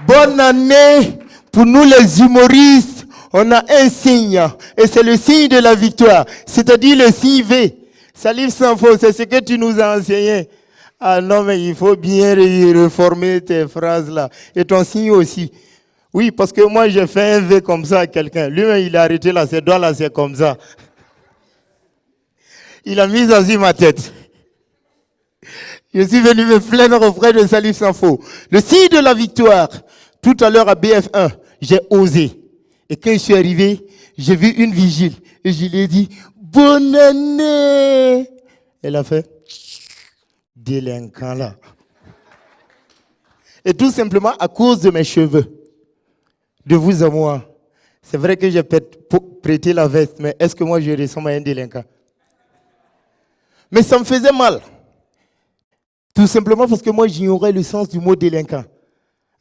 Bonne année pour nous les humoristes. On a un signe, et c'est le signe de la victoire, c'est-à-dire le signe V. Salif Sanfo, c'est ce que tu nous as enseigné. Ah non, mais il faut bien reformer tes phrases là. Et ton signe aussi. Oui, parce que moi, j'ai fait un V comme ça à quelqu'un. Lui-même, il a arrêté là, ses doigts là, c'est comme ça. Il a mis assis ma tête. Je suis venu me plaindre auprès de Salif Sanfo. Le signe de la victoire. Tout à l'heure à BF1, j'ai osé. Et quand je suis arrivé, j'ai vu une vigile. Et je lui ai dit, bonne année. Elle a fait, délinquant là. Et tout simplement à cause de mes cheveux. De vous à moi. C'est vrai que j'ai prêté la veste, mais est-ce que moi je ressemble à un délinquant? Mais ça me faisait mal. Tout simplement parce que moi j'ignorais le sens du mot délinquant.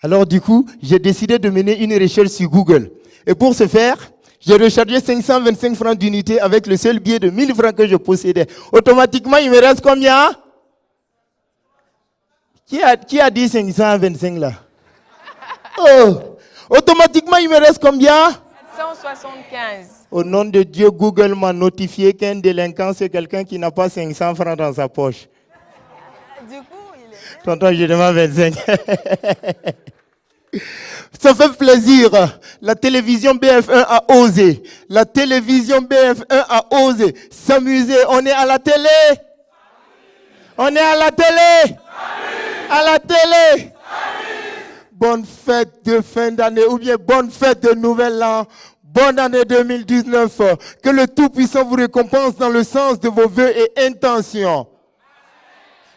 Alors du coup, j'ai décidé de mener une recherche sur Google. Et pour ce faire, j'ai rechargé 525 francs d'unité avec le seul billet de 1000 francs que je possédais. Automatiquement, il me reste combien? Qui a dit 525 là? Oh! Automatiquement, il me reste combien? 775. Au nom de Dieu, Google m'a notifié qu'un délinquant, c'est quelqu'un qui n'a pas 500 francs dans sa poche. Du coup, il est... Tonton, je demande 25. Ça fait plaisir. La télévision BF1 a osé. La télévision BF1 a osé s'amuser. On est à la télé. On est à la télé. À la télé. Bonne fête de fin d'année ou bien bonne fête de nouvel an. Bonne année 2019. Que le Tout-Puissant vous récompense dans le sens de vos vœux et intentions.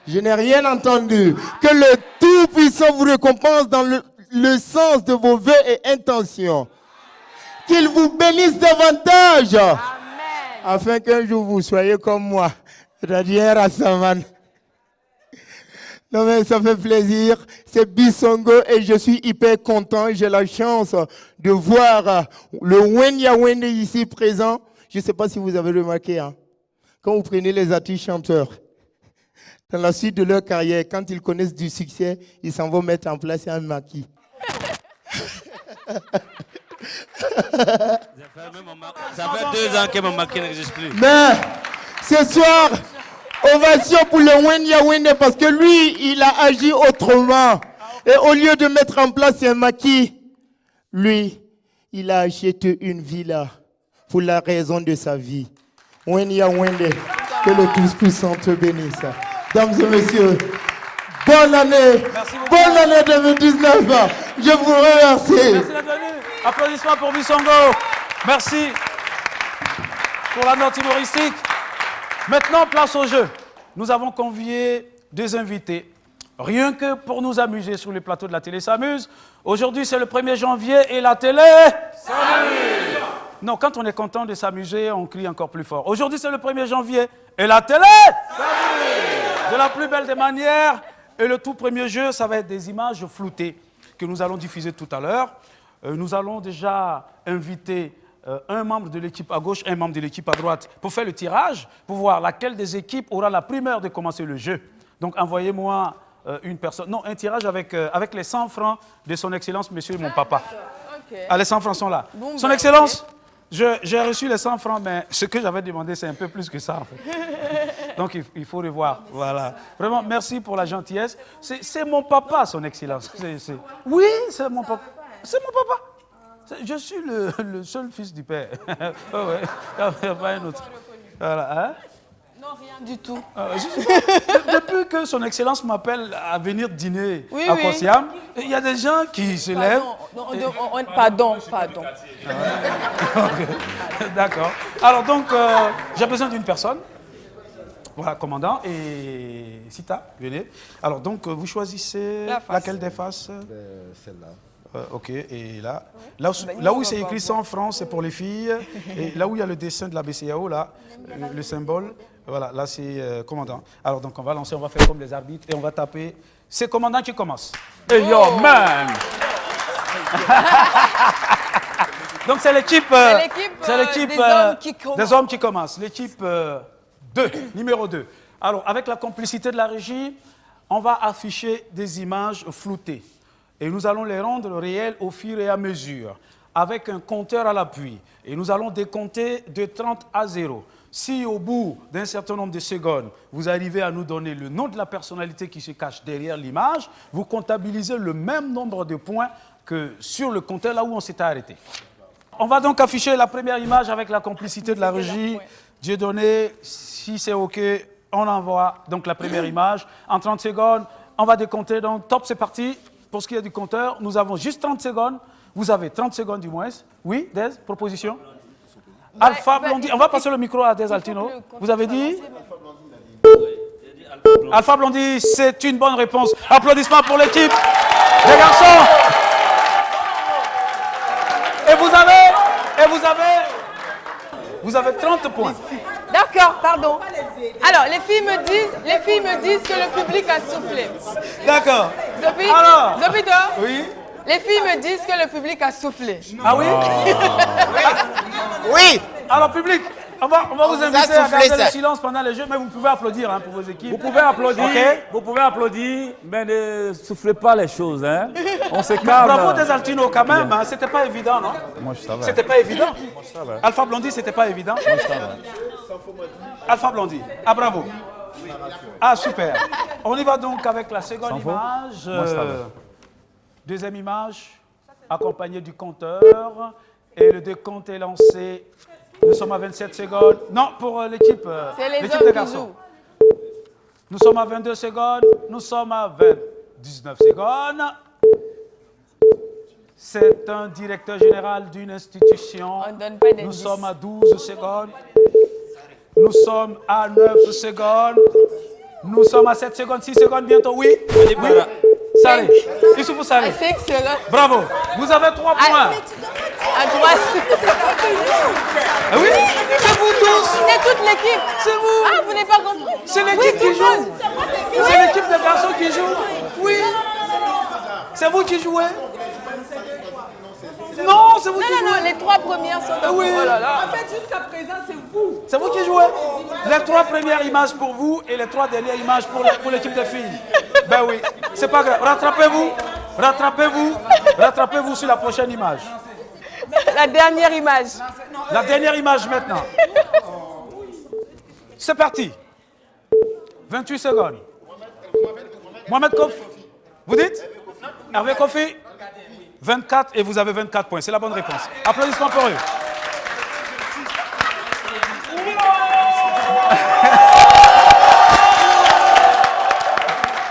Je n'ai rien entendu. Que le Tout-Puissant vous récompense dans le sens de vos vœux et intentions. Qu'il vous bénisse davantage. Amen. Afin qu'un jour vous soyez comme moi. C'est-à-dire à Saman. Non mais ça fait plaisir. C'est Bissongo et je suis hyper content. J'ai la chance de voir le Wenya Wende ici présent. Je ne sais pas si vous avez remarqué. Hein, quand vous prenez les artistes chanteurs, dans la suite de leur carrière, quand ils connaissent du succès, ils s'en vont mettre en place un maquis. Ça fait 2 ans que mon maquis n'existe plus. Mais ce soir, ovation pour le Wenya Wende parce que lui, il a agi autrement. Et au lieu de mettre en place un maquis, lui, il a acheté une villa pour la raison de sa vie. Wenya Wende, que le Tout-Puissant te bénisse. Mesdames et messieurs, bonne année. Bonne année 2019. Je vous remercie. Merci d'être venu. Applaudissements pour Bissongo. Merci pour la note humoristique. Maintenant, place au jeu. Nous avons convié des invités, rien que pour nous amuser sur les plateaux de la télé s'amuse. Aujourd'hui, c'est le 1er janvier et la télé s'amuse. Non, quand on est content de s'amuser, on crie encore plus fort. Aujourd'hui, c'est le 1er janvier et la télé s'amuse. De la plus belle des manières. Et le tout premier jeu, ça va être des images floutées que nous allons diffuser tout à l'heure. Nous allons déjà inviter un membre de l'équipe à gauche, un membre de l'équipe à droite pour faire le tirage, pour voir laquelle des équipes aura la primeur de commencer le jeu. Donc envoyez-moi une personne, non, un tirage avec les 100 francs de son Excellence, monsieur mon papa. Okay. Ah, les 100 francs sont là. Bon, son Excellence, okay. J'ai reçu les 100 francs, mais ce que j'avais demandé, c'est un peu plus que ça, en fait. Donc il faut revoir. Voilà. Vraiment, merci pour la gentillesse. C'est mon papa, son Excellence. Oui, c'est mon papa. C'est mon papa. Je suis le seul fils du père. Oh ouais. Il n'y a pas un autre. Voilà. Hein? Non, rien du tout. Depuis que son Excellence m'appelle à venir dîner à Kosiam, il y a des gens qui se lèvent. Pardon. D'accord. Alors donc, j'ai besoin d'une personne. Voilà, commandant. Et Sita, venez. Alors donc, vous choisissez laquelle des faces? Celle-là. Ok, et là, là où c'est écrit 100 francs, c'est pour les filles. Et là où il y a le dessin de la BCAO, là, le symbole, voilà, là c'est commandant. Alors donc on va lancer, on va faire comme les arbitres et on va taper. C'est commandant qui commence. Hey yo, man! Donc c'est l'équipe des hommes qui commence. L'équipe 2, numéro 2. Alors avec la complicité de la régie, on va afficher des images floutées. Et nous allons les rendre réels au fur et à mesure, avec un compteur à l'appui. Et nous allons décompter de 30 à 0. Si au bout d'un certain nombre de secondes, vous arrivez à nous donner le nom de la personnalité qui se cache derrière l'image, vous comptabilisez le même nombre de points que sur le compteur là où on s'était arrêté. On va donc afficher la première image avec la complicité de la régie. Dieudonné, si c'est OK, on envoie donc la première image. En 30 secondes, on va décompter. Donc top, c'est parti. Pour ce qui est du compteur, nous avons juste 30 secondes. Vous avez 30 secondes du moins. Oui, Des, proposition? Alpha Blondy. On va passer le micro à Des Altino. Vous avez dit? Alpha Blondy, c'est une bonne réponse. Applaudissements pour l'équipe des garçons. Et vous avez 30 points. D'accord, pardon. Alors, les filles me disent que le public a soufflé. D'accord. Zobito, oui. Les filles me disent que le public a soufflé. Ah oui? Oui. Alors, public, on va vous inviter à garder le silence pendant les jeux, mais vous pouvez applaudir pour vos équipes. Vous pouvez applaudir, okay. Vous pouvez applaudir, mais ne soufflez pas les choses. Hein. On se calme. Bravo Des Altino quand même, hein. C'était pas évident, non? Moi, je savais. C'était pas évident. Moi, je savais. Alpha Blondy, c'était pas évident. Moi, je savais. Alpha Blondy. Ah, bravo. Ah, super. On y va donc avec la seconde image. Deuxième image, accompagnée du compteur. Et le décompte est lancé. Nous sommes à 27 secondes. Non, pour l'équipe des garçons. Nous sommes à 22 secondes. Nous sommes à 19 secondes. C'est un directeur général d'une institution. Nous sommes à 12 secondes. Nous sommes à 9 secondes. Nous sommes à 7 secondes, 6 secondes bientôt. Oui. Oui. Salé. Issoufou Salé. Bravo. Vous avez 3 points. À droite. Oui. C'est vous tous. C'est toute l'équipe. C'est vous. Ah, vous n'avez pas compris. C'est l'équipe qui joue. C'est l'équipe de garçons qui joue. Oui. C'est vous qui jouez. Non, c'est vous qui jouez. Non, les 3 premières sont dans oui. Oh là là. En fait, jusqu'à présent, c'est vous. C'est vous qui jouez. Les 3 premières images pour vous et les 3 dernières images pour l'équipe de filles. Ben oui, c'est pas grave. Rattrapez-vous. Rattrapez-vous. Rattrapez-vous sur la prochaine image. La dernière image. La dernière image maintenant. C'est parti. 28 secondes. Mohamed Kofi. Vous dites Hervé Kofi. 24 et vous avez 24 points. C'est la bonne réponse. Applaudissements pour eux.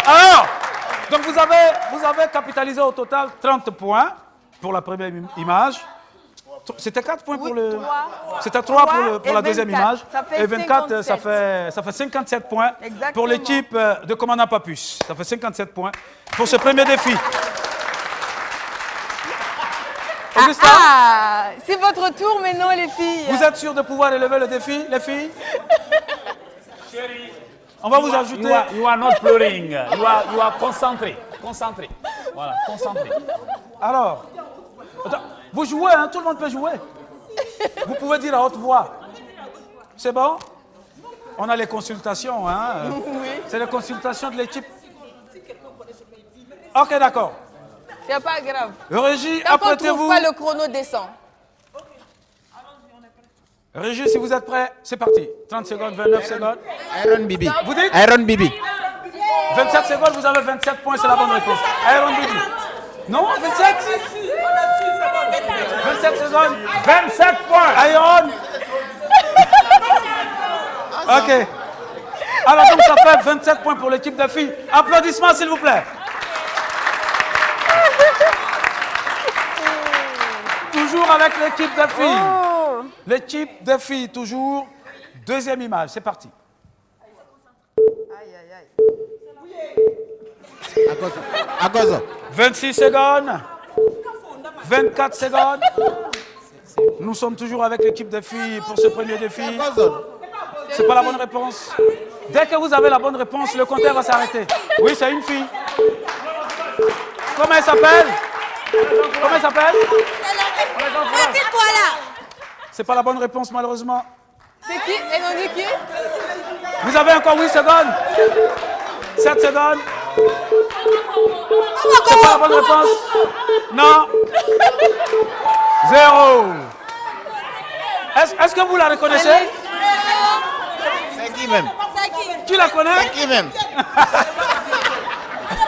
Alors, donc vous avez capitalisé au total 30 points pour la première image. C'était 4 points pour le... C'était 3 pour la deuxième image. Et 24, ça fait 57 points pour l'équipe de Commandant Papus. Ça fait 57 points pour ce premier défi. Augustin, c'est votre tour maintenant, les filles. vous êtes sûr de pouvoir relever le défi, les filles? On va vous ajouter... You are not plodding. You are concentré. Concentré. Voilà, concentré. Alors, vous jouez, hein, tout le monde peut jouer. Vous pouvez dire à haute voix. C'est bon? On a les consultations, hein. Oui. C'est les consultations de l'équipe. Ok, d'accord. C'est pas grave. Régie, Tant qu'on apprêtez-vous. trouve pas, le chrono descend. Régie, si vous êtes prêts, c'est parti. 30 secondes, 29 secondes. Iron Bibi. Vous dites? Iron Bibi. 27 secondes, vous avez 27 points, c'est la bonne réponse. Iron Bibi. Non, 27? 27 secondes. 27 points. Iron. Ok. Alors donc ça fait 27 points pour l'équipe de filles. Applaudissements s'il vous plaît. Toujours avec l'équipe de filles. Oh. L'équipe de filles, toujours. Deuxième image, c'est parti. À cause. 26 secondes. 24 secondes. Nous sommes toujours avec l'équipe de filles pour ce premier défi. C'est pas la bonne réponse. Dès que vous avez la bonne réponse, le compteur va s'arrêter. Oui, c'est une fille. Comment elle s'appelle? Comment elle s'appelle? C'est pas la bonne réponse, malheureusement. C'est qui? Et on dit qui? Vous avez encore 8 secondes. 7 secondes. C'est pas la bonne réponse. Non. 0. Est-ce que vous la reconnaissez? C'est qui même? Qui la connaît? C'est qui même?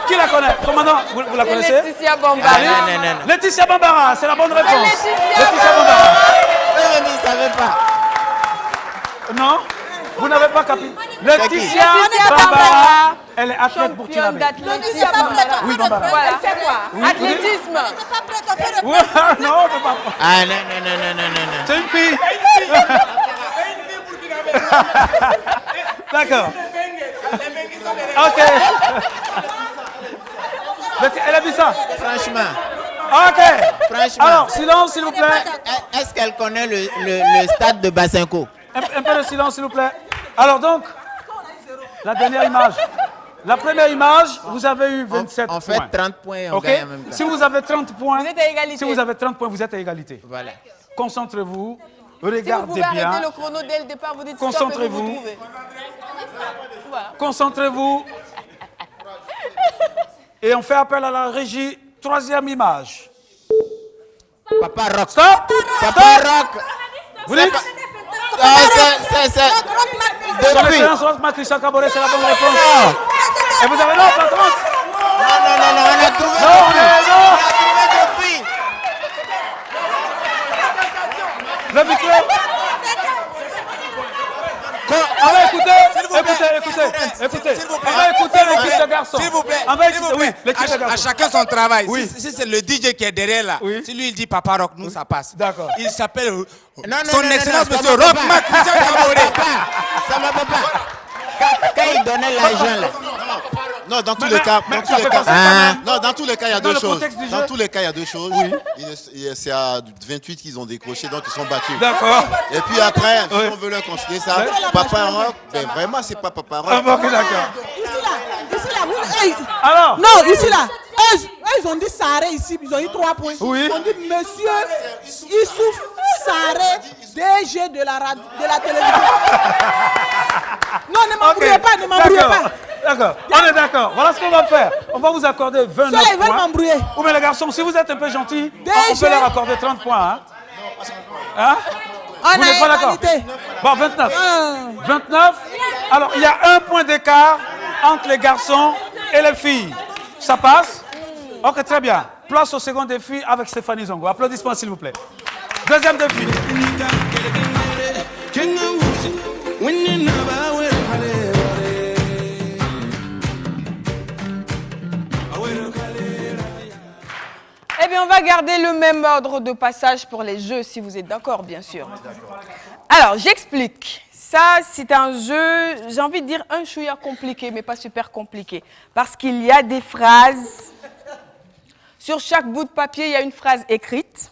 Qui la connaît? Commandant, vous la connaissez? Laetitia Bambara. Non. Laetitia Bambara, c'est la bonne réponse. Laetitia Bambara. Eux-mêmes, ils ne savaient pas. Non, vous n'avez pas capté. Laetitia Bambara, elle est athlète burkinabé. Laetitia Bambara. Oui, Bambara. Voilà. Elle fait quoi? Oui, Athlétisme. Oui, non, on peut pas. Ah non. C'est une fille. D'accord. Ok. Elle a dit ça. Franchement. Ok. Franchement. Alors, silence, s'il vous plaît. Est-ce qu'elle connaît le stade de Bassinco? Un peu de silence, s'il vous plaît. Alors donc, la dernière image. La première image, vous avez eu 27 points. On fait 30 points et on okay? gagne en même temps. Si vous avez 30 points, vous êtes à égalité. Si vous avez 30 points, vous êtes à égalité. Voilà. Concentrez-vous, Si vous regardez pouvez bien. arrêter le chrono dès le départ, vous dites Concentrez-vous. stop et vous trouvez. Voilà. Concentrez-vous. Et on fait appel à la régie. Troisième image. Papa Rock. Stop. Papa Rock. Vous dites? C'est. Son excellence Roch Christian Caboret, c'est la bonne réponse. Et vous avez non, pas 30. on a trouvé depuis. Le micro. On va écouter l'équipe de garçons. S'il vous plaît, Oui, l'équipe de garçons. à chacun son travail. Oui. Si c'est le DJ qui est derrière là, si lui il dit Papa Rock, nous ça passe. D'accord. Il s'appelle Son Excellence non, Monsieur ça me Rock peut pas. Mac Christian Kaboré. Ça me peut pas. Quand il donnait l'argent là. Non, dans tous les cas, dans tous il y a deux choses. contexte du Dans jeu. tous les cas, il y a deux choses. Oui. C'est à 28 qu'ils ont décroché, donc ils sont battus. D'accord. Et puis après, si on veut leur considérer ça, Papa Rock, ben vraiment, c'est pas Papa Rock. Ah, ok, d'accord. Ici là, hey. Alors. Non, ici là. Eux, ils ont dit Saré ici, ils ont eu 3 points. Oui. Ils ont dit Monsieur Issouf Saré, DG de la télévision. Non, ne m'embrouillez pas, ne m'embrouillez pas. D'accord, on est d'accord. Voilà ce qu'on va faire. On va vous accorder 29 Ça, ils veulent points. m'embrouiller. Ou mais les garçons, si vous êtes un peu gentils, on DG. peut leur accorder 30 points. Hein? On Vous n'êtes pas d'accord? égalité. Bon, 29. 29. Alors, il y a 1 point d'écart entre les garçons et les filles. Ça passe? Ok, très bien. Place au second défi avec Stéphanie Zongo. Applaudissements, s'il vous plaît. Deuxième défi. Eh bien, on va garder le même ordre de passage pour les jeux, si vous êtes d'accord, bien sûr. Alors, j'explique. Ça, c'est un jeu, j'ai envie de dire un chouïa compliqué, mais pas super compliqué. Parce qu'il y a des phrases. Sur chaque bout de papier, il y a une phrase écrite.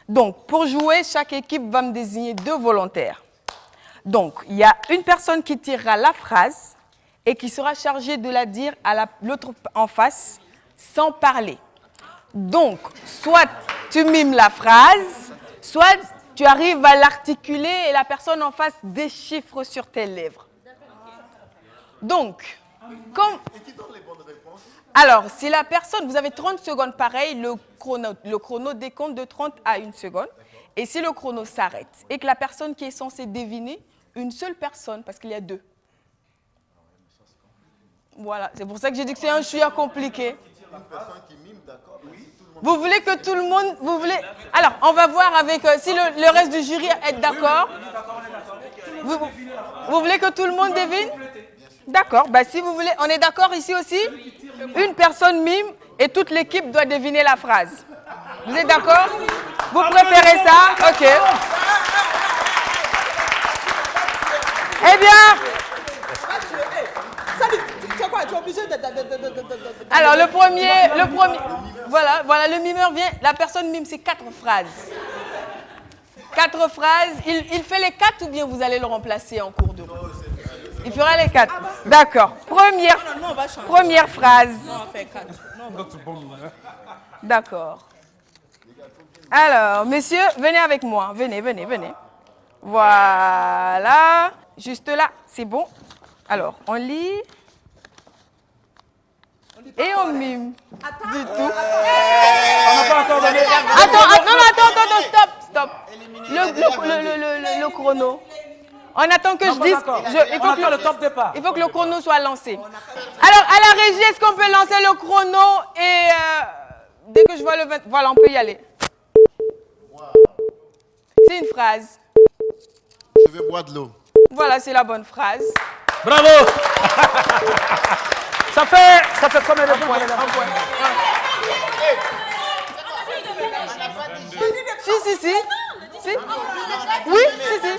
Donc, pour jouer, chaque équipe va me désigner 2 volontaires. Donc, il y a une personne qui tirera la phrase et qui sera chargée de la dire à l'autre en face sans parler. Donc, soit tu mimes la phrase, soit tu arrives à l'articuler et la personne en face déchiffre sur tes lèvres. Donc, comme... Alors, si la personne, vous avez 30 secondes pareil, le chrono décompte de 30 à 1 seconde. Et si le chrono s'arrête et que la personne qui est censée deviner, une seule personne, parce qu'il y a 2. Voilà, c'est pour ça que j'ai dit que c'est un chouïa compliqué. Vous voulez que tout le monde... Vous voulez... Alors, on va voir avec si le reste du jury est d'accord. Vous voulez que tout le monde devine? D'accord. Bah, si vous voulez, on est d'accord ici aussi? Une personne mime et toute l'équipe doit deviner la phrase. Vous êtes d'accord? Vous préférez ça? Ok. Eh bien... Alors, le premier, voilà, le mimeur vient, la personne mime ses 4 phrases. 4 phrases, il fait les 4 ou bien vous allez le remplacer en cours de route? Il fera les 4. D'accord. Première phrase. D'accord. Alors, messieurs, venez avec moi. Venez. Voilà. Juste là, c'est bon. Alors, on lit. Et on mime. Du tout. On n'a pas encore donné. Attends, stop. Le chrono. On attend que je dise. Il faut que le chrono soit lancé. Alors, à la régie, est-ce qu'on peut lancer le chrono et dès que je vois le 20, voilà, on peut y aller. C'est une phrase. Je vais boire de l'eau. Voilà, c'est la bonne phrase. Bravo. Ça fait combien de points? Si. Oui, si.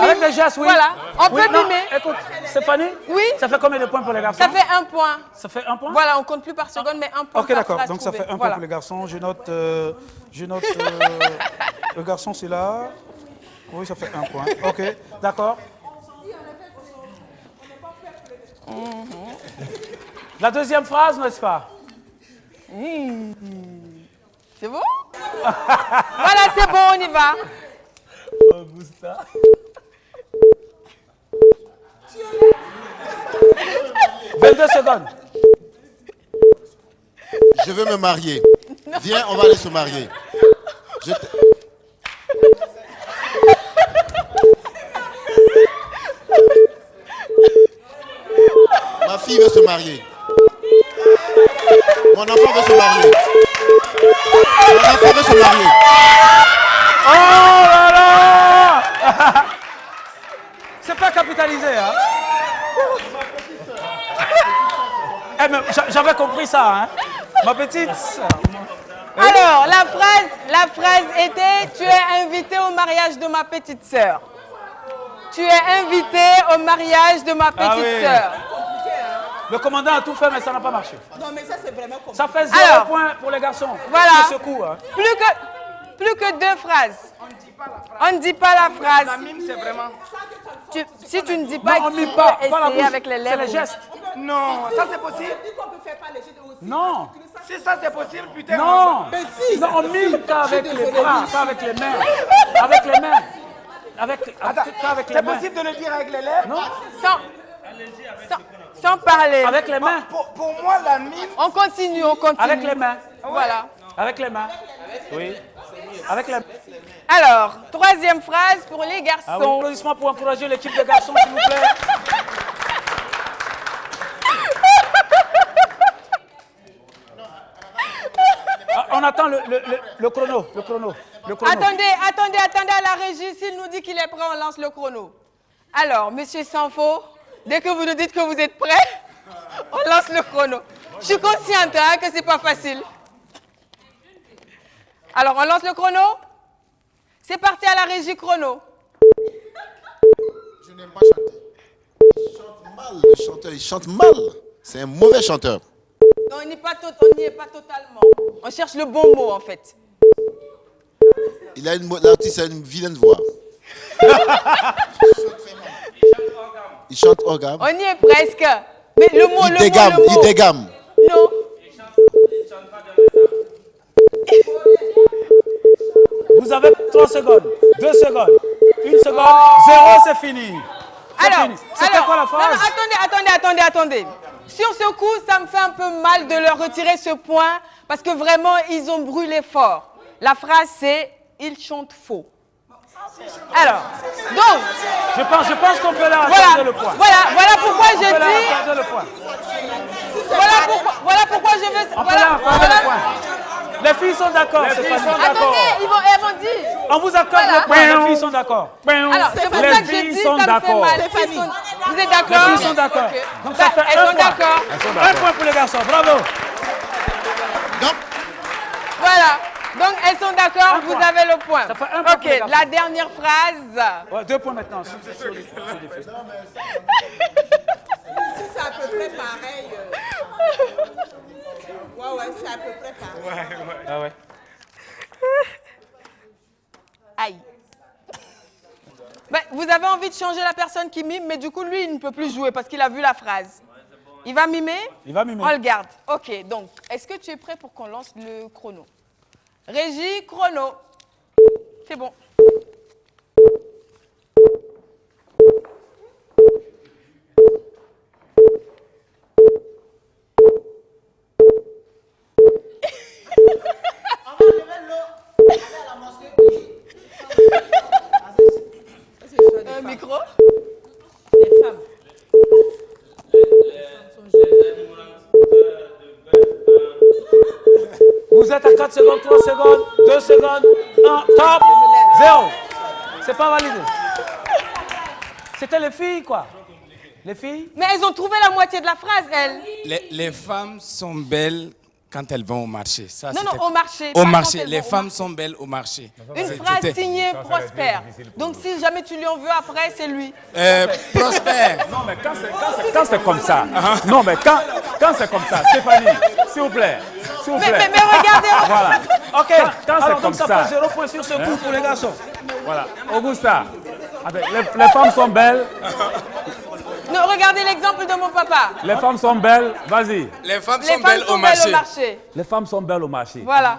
Avec les gestes, oui. Voilà, on peut mimer. Écoute, Stéphanie? Oui. Ça fait combien de points pour les garçons? Ça fait 1 point. Ça fait 1 point? Voilà, on compte plus par seconde, mais 1 point. Ok, d'accord. phrase Donc ça trouvée. fait 1 point Voilà. pour les garçons. Je note le garçon, c'est là. Oui, ça fait 1 point. Ok, d'accord. La deuxième phrase, n'est-ce pas? C'est bon? Voilà, c'est bon, on y va. 22 secondes. Je veux me marier. Viens, on va aller se marier. Ma fille veut se marier. Mon enfant veut se marier. Mon enfant veut se marier. Oh là là. C'est pas capitalisé, hein. Eh, mais j'avais compris ça, hein. Ma petite. Alors, la phrase était « Tu es invité au mariage de ma petite sœur ». Tu es invité au mariage de ma petite sœur. Le commandant a tout fait, mais ça n'a pas marché. Non, mais ça, c'est vraiment compliqué. Ça fait 0 point pour les garçons. Voilà. Ce coup, hein. Plus que 2 phrases. On ne dit pas la phrase. La mime, c'est vraiment... Si tu ne dis pas, non, on tu mime peux pas la essayer bouche. avec les C'est lèvres. les gestes. Non, ça c'est possible. Non. Si ça c'est possible, putain. Non. Mais si. Non, on mime qu'avec les bras, pas avec les mains. Avec les mains. Qu'avec les C'est mains. possible de le dire avec les lèvres? Non. Sans parler. Avec les mains. Pour moi, la mime... On continue. Avec les mains. Voilà. Avec les mains. Oui. Avec les mains. Alors, 3e phrase pour les garçons. Ah oui, applaudissements pour encourager l'équipe de garçons, s'il vous plaît. On attend le chrono. Attendez à la régie. S'il nous dit qu'il est prêt, on lance le chrono. Alors, monsieur Sanfo, dès que vous nous dites que vous êtes prêt, on lance le chrono. Je suis consciente que c'est pas facile. Alors, on lance le chrono. C'est parti à la régie chrono. Je n'aime pas chanter. Il chante mal, le chanteur. Il chante mal. C'est un mauvais chanteur. Non, on n'y est pas totalement. On cherche le bon mot, en fait. L'artiste a une vilaine voix. Il chante organe. On y est presque. Mais le mot, Il dégame. Non. Vous avez 3 secondes, 2 secondes, 1 seconde, 0, c'est fini. C'était quoi la phrase? Non, attendez. Sur ce coup, ça me fait un peu mal de leur retirer ce point parce que vraiment, ils ont brûlé fort. La phrase, c'est « ils chantent faux ». Alors, donc... Je pense qu'on peut leur accorder le point. Voilà pourquoi je dis... Le point. Voilà pourquoi je veux... On peut leur accorder le point. Les filles sont d'accord. Attendez, elles vont dire. On vous accorde le point, les filles sont d'accord. Alors, c'est pour ça que je dis, ça me fait mal. Vous êtes d'accord? Les filles sont d'accord. Okay. Donc ça fait elles sont d'accord. Un point pour les garçons, bravo. Voilà. Donc elles sont d'accord, vous avez le point. Ça fait un point pour les Ok, garçons. la dernière phrase. Ouais, 2 points maintenant. Si c'est à peu près pareil. Ouais, c'est à peu près pareil. Ah ouais. Aïe. Ben, vous avez envie de changer la personne qui mime, mais du coup, lui, il ne peut plus jouer parce qu'il a vu la phrase. Il va mimer? Il va mimer. On le garde. Ok, donc, est-ce que tu es prêt pour qu'on lance le chrono? Régie, chrono. C'est bon. Un micro? Les femmes. Vous êtes à 4 secondes, 3 secondes, 2 secondes, 1, top, 0. C'est pas validé. C'était les filles, quoi. Les filles. Mais elles ont trouvé la moitié de la phrase, elles. Les femmes sont belles quand elles vont au marché. Ça, Non, c'était- au marché. Au pas marché. quand elles Les vont au femmes marché. sont belles au marché. Une C'était- phrase signée Prosper. Donc si jamais tu lui en veux après, c'est lui. Prosper. Non, mais quand c'est comme ça. Non, mais quand c'est comme ça, Stéphanie, s'il vous plaît. S'il vous plaît. Mais regardez. Voilà. Ok, Quand alors c'est donc comme ça ça. fait 0 point sur ce coup pour les garçons. Voilà. Augusta, les femmes sont belles. Non, regardez l'exemple de mon papa. Les femmes sont belles. Vas-y. Les femmes Les femmes sont belles au marché. Les femmes sont belles au marché. Voilà.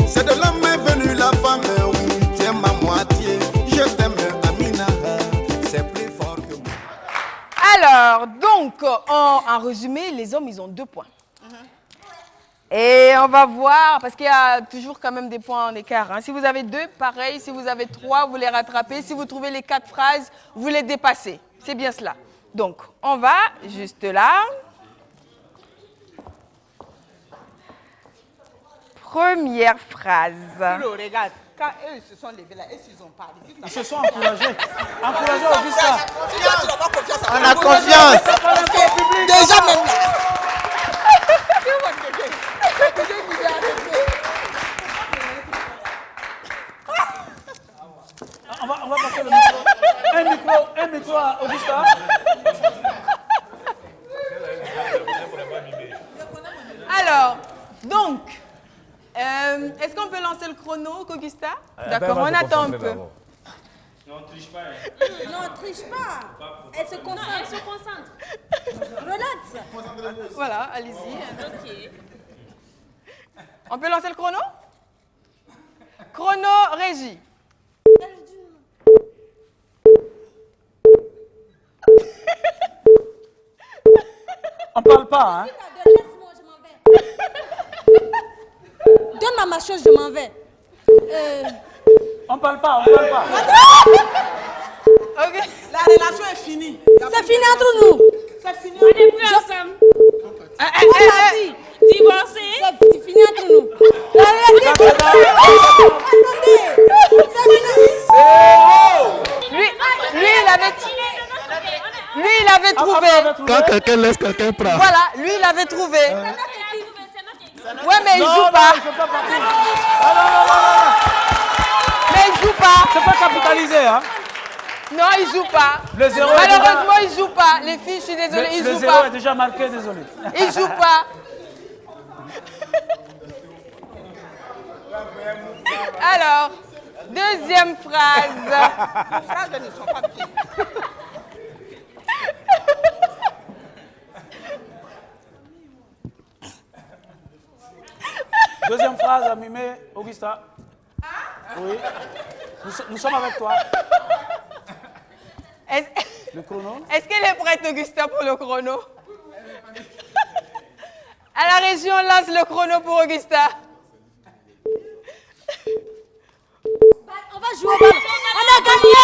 C'est de l'homme est venu la femme, oui, tu es ma moitié. Je t'aime, Amina, c'est plus fort que moi. Alors, donc, en résumé, les hommes, ils ont 2 points. Et on va voir, parce qu'il y a toujours quand même des points en écart. Hein. Si vous avez 2, pareil. Si vous avez 3, vous les rattrapez. Si vous trouvez les 4 phrases, vous les dépassez. C'est bien cela. Donc, on va juste là. Première phrase. Regarde, quand eux se sont levés là, ils ont parlé. Ils se sont encouragés. Encouragés, Augusta. On a confiance. Déjà même là. On va passer le micro. Un micro à Augusta. Alors, donc, est-ce qu'on peut lancer le chrono, Augusta? D'accord, on attend un peu. Non, on ne triche pas. Non, on ne triche pas. Elle se concentre. Elle se concentre. Relax. Voilà, allez-y. Ok. On peut lancer le chrono? Chrono, régie. On parle pas, hein? Laisse-moi, je m'en vais. Donne-moi ma chose, je m'en vais. On parle pas. Okay. La relation est finie. C'est fini entre nous. C'est fini. On n'est plus ensemble. Divorcé. C'est fini entre nous. La relation est finie. Lui, il avait trouvé. Quand quelqu'un laisse, quelqu'un prend. Voilà, lui, il avait trouvé. Ouais, mais il joue pas. Mais il joue pas. C'est pas capitalisé, hein? Non, il joue pas. Le zéro Malheureusement, il joue pas. Les filles, je suis désolée, il joue Le zéro pas. est déjà marqué, désolé. Il joue pas. Alors, deuxième phrase. Les phrases ne sont pas bien. Deuxième phrase à Mimé, Augusta. Oui. Nous sommes avec toi. Le chrono. Est-ce qu'elle est prête, Augusta, pour le chrono? À la régie, on lance le chrono pour Augusta. On va jouer au ballon. On a gagné.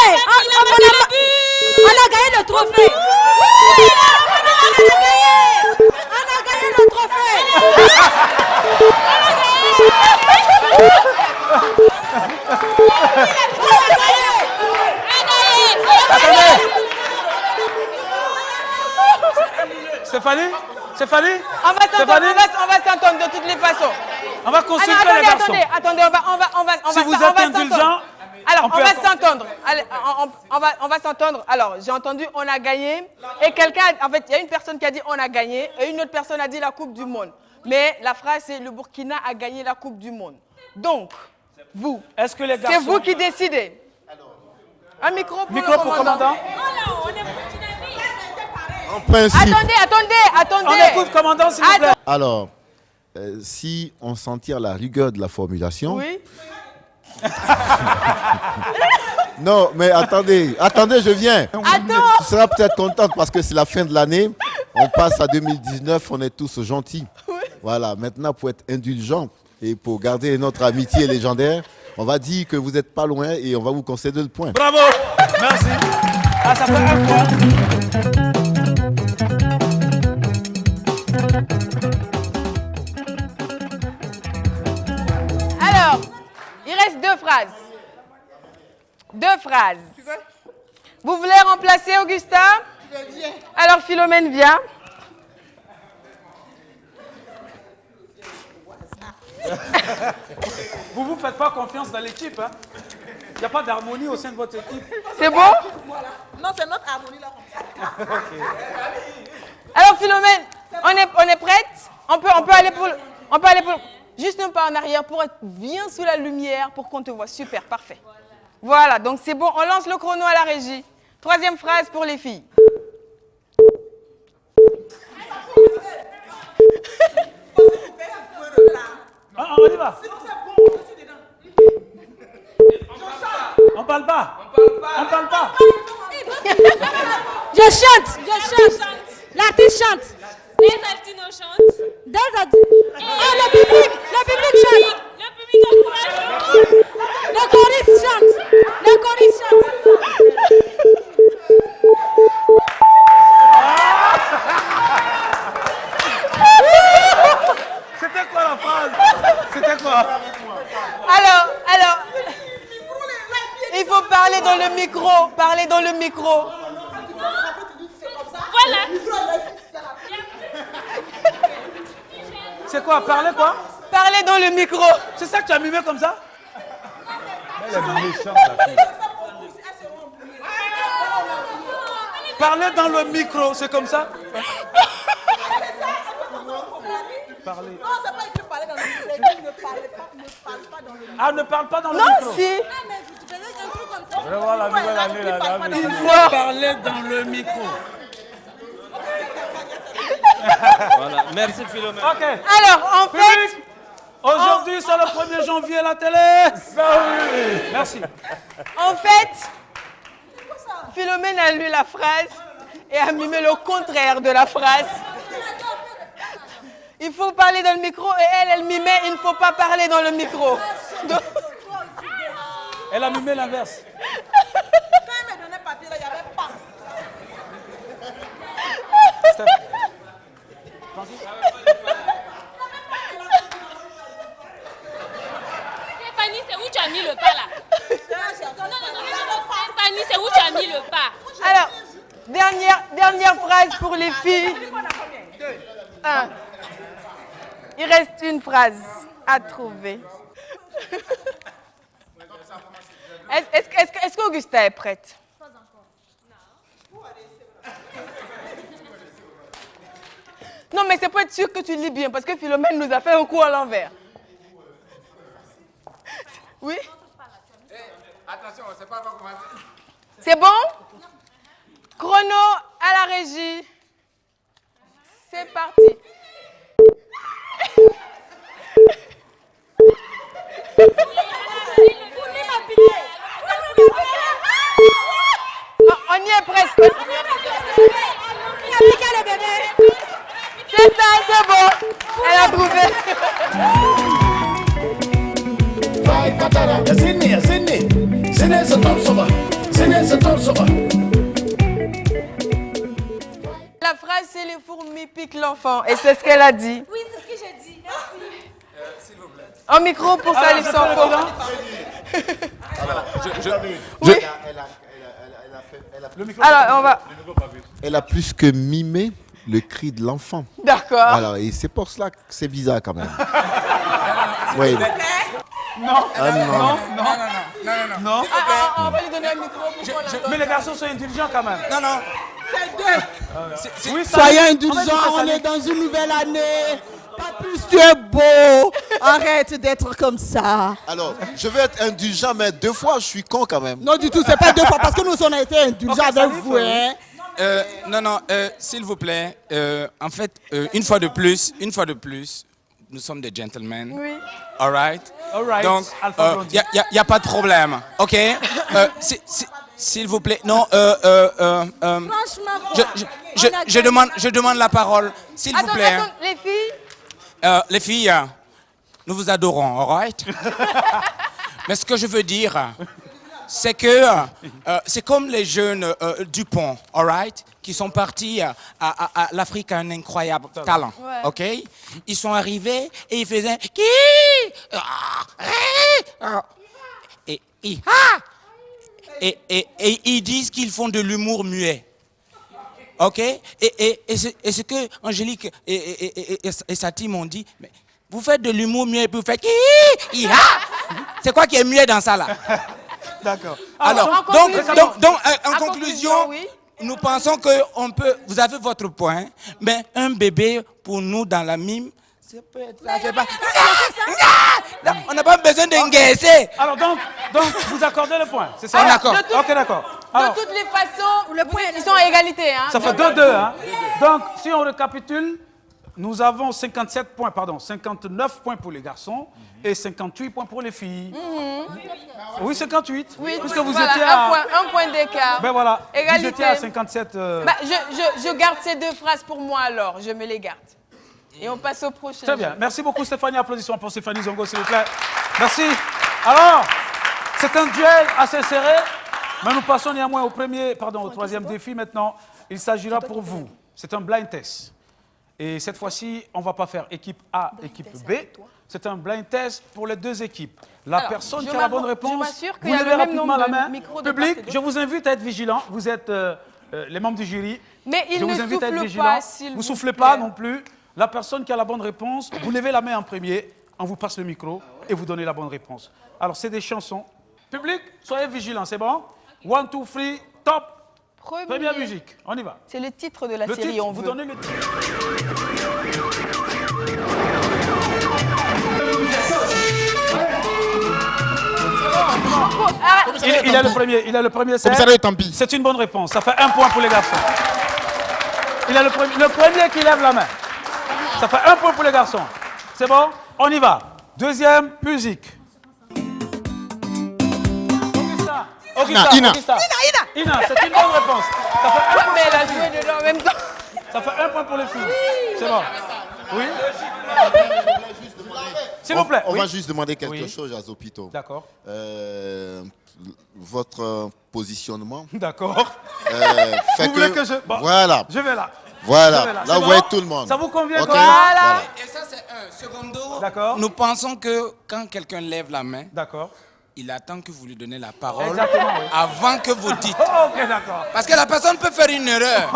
On a gagné le trophée. On a gagné le trophée. Stéphanie? On va s'entendre de toutes les façons. On va consulter les garçons. Attendez, on Si vous êtes indulgent, alors, on va s'entendre. On va s'entendre. Alors, j'ai entendu on a gagné. Et quelqu'un, en fait, il y a une personne qui a dit on a gagné. Et une autre personne a dit la Coupe du Monde. Mais la phrase, c'est le Burkina a gagné la Coupe du Monde. Donc, vous, c'est vous qui décidez. Un micro pour le commandant. En principe. Attendez. On écoute, commandant, s'il vous plaît. Alors, si on s'en tire la rigueur de la formulation. Oui. Non, mais attendez, je viens. Attends. Tu seras peut-être contente parce que c'est la fin de l'année. On passe à 2019, on est tous gentils. Oui. Voilà, maintenant pour être indulgent et pour garder notre amitié légendaire, on va dire que vous n'êtes pas loin et on va vous concéder le point. Bravo. Merci. Ah, ça fait un point. Alors, il reste 2 phrases. 2 phrases. Vous voulez remplacer Augusta? Je viens. Alors, Philomène vient. Vous ne faites pas confiance dans l'équipe, hein? Il n'y a pas d'harmonie au sein de votre équipe. C'est bon? Voilà. Non, c'est notre harmonie là. Okay. Alors, Philomène, on est prête? On peut aller pour... Juste un pas en arrière pour être bien sous la lumière, pour qu'on te voit. Super, parfait. Voilà, donc c'est bon. On lance le chrono à la régie. 3e phrase pour les filles. On y va. On parle pas. Je chante. L'artiste chante. Les Altinos chantent. Oh, le public chante. Le public encourage. Le choriste chante. Le choriste chante. C'était quoi la phrase? C'était quoi? Alors, il faut parler dans le micro. Parler dans le micro. Voilà. C'est quoi? Parler quoi? Parler dans le micro. C'est ça que tu as mimé comme ça? Elle est méchante, la fille. Parler dans le micro, c'est comme ça? Parler. Non, c'est pas écrit parler dans le micro. Ne parle pas dans le micro. Ah, ne parle pas dans le Non, micro? si. Non, mais tu faisais un truc comme ça. Je vais voir la nouvelle année, la dame. Il faut parler dans le micro. Voilà, merci Philomène. Ok. Alors, en fait... Aujourd'hui, c'est le 1er janvier à la télé. Oui. Merci. En fait, Philomène a lu la phrase et a mimé le contraire de la phrase. Il faut parler dans le micro et elle mimait il ne faut pas parler dans le micro. Donc... Elle a mimé l'inverse. Quand elle me donnait papier, là, il n'y avait pas. Stéphanie, c'est où tu as mis le pas là? Non. Stéphanie, c'est où tu as mis le pas? Alors, dernière phrase pour les filles. 1. Il reste une phrase à trouver. Est-ce qu'Augusta est prête? Non, mais c'est pour être sûr que tu lis bien, parce que Philomène nous a fait un coup à l'envers. Oui? Attention, c'est pas encore commencé. C'est bon? Chrono à la régie. C'est parti. On y est presque. C'est ça, c'est bon. Elle a trouvé. La phrase, c'est les fourmis piquent l'enfant. Et c'est ce qu'elle a dit. Oui, c'est ce que j'ai dit. Merci. S'il vous plaît. En micro pour Salif Sanfo. Alors, on va... Elle a plus que mimé le cri de l'enfant. D'accord. Alors, et c'est pour cela que c'est bizarre quand même. Oui. Non. Ah, non. Non. On va lui donner un micro pour qu'on l'entende. Mais les garçons sont intelligents quand même. Non. Oui, Soyez indulgents, on est dans une nouvelle année. Pas plus, tu es beau. Arrête d'être comme ça. Alors, je vais être indulgent, mais 2 fois, je suis con quand même. Non, du tout, c'est pas 2 fois, parce que nous, on a été indulgents avec vous. Hein. Non, s'il vous plaît, en fait, une fois de plus, nous sommes des gentlemen. Oui. All right? Donc, Alpha il n'y a pas de problème. OK? S'il vous plaît, non, Franchement, je demande la parole, s'il vous plaît. Attends, les filles. Les filles, nous vous adorons, all right? Mais ce que je veux dire, c'est que c'est comme les jeunes Dupont, all right? Qui sont partis à l'Afrique, un incroyable talent, Ouais. ok? Ils sont arrivés et ils faisaient et ils disent qu'ils font de l'humour muet. Ok? Et c'est ce que Angélique et sa team ont dit. Mais vous faites de l'humour muet et puis vous faites c'est quoi qui est muet dans ça là? D'accord. Alors, en conclusion, oui. nous pensons que on peut. Vous avez votre point, mais un bébé pour nous dans la mime, ça peut être ça. C'est pas. On n'a pas besoin d'engager. Alors donc, vous accordez le point, c'est ça? On accorde. Ok, d'accord. Alors, De toutes les façons, ils sont à égalité. Hein, ça fait 2-2. Hein? Donc, si on récapitule, nous avons 57 points, pardon, 59 points pour les garçons et 58 points pour les filles. Oui, 58. Oui, puisque vous voilà, étiez à... un point d'écart. Ben voilà, Égalité. vous étiez à 57... Bah, je garde ces deux phrases pour moi alors, je me les garde. Et on passe au prochain. Très bien, merci beaucoup Stéphanie, applaudissements pour Stéphanie Zongo s'il vous plaît. Merci. Alors, c'est un duel assez serré, mais nous passons néanmoins au troisième défi maintenant. Il s'agira pour vous, c'est un blind test. Et cette fois-ci, on ne va pas faire équipe A, équipe B. C'est un blind test pour les deux équipes. La personne qui a la bonne réponse, vous levez rapidement la main. Public, je vous invite à être vigilant. Vous êtes les membres du jury. Mais il ne souffle pas, s'il vous plaît. Vous ne soufflez pas non plus. La personne qui a la bonne réponse, vous levez la main en premier, on vous passe le micro et vous donnez la bonne réponse. Alors, c'est des chansons. Public, soyez vigilants, c'est bon? 1, 2, 3, top. Première musique, on y va. C'est le titre de la série, on veut. Vous donnez le titre. Il est le premier, c'est une bonne réponse. Ça fait 1 point pour les garçons. Il est le premier qui lève la main. Ça fait 1 point pour les garçons. C'est bon? On y va. Deuxième musique. Augusta, Ina, c'est une bonne réponse. Ça fait 1 point. Mais elle a joué dedans en même temps. Ça fait 1 point pour les filles. C'est bon. Oui. S'il vous plaît. On va juste demander quelque chose à Zopito. D'accord. Votre positionnement. D'accord. Fait vous voulez que je... Bon, voilà. Je vais là. Voilà. Là, vous bon? voyez tout le monde. Ça vous convient? Okay. Voilà. Et ça, c'est un. Secondo, d'accord. Nous pensons que quand quelqu'un lève la main, d'accord, il attend que vous lui donnez la parole avant que vous dites. Ok, d'accord. Parce que la personne peut faire une erreur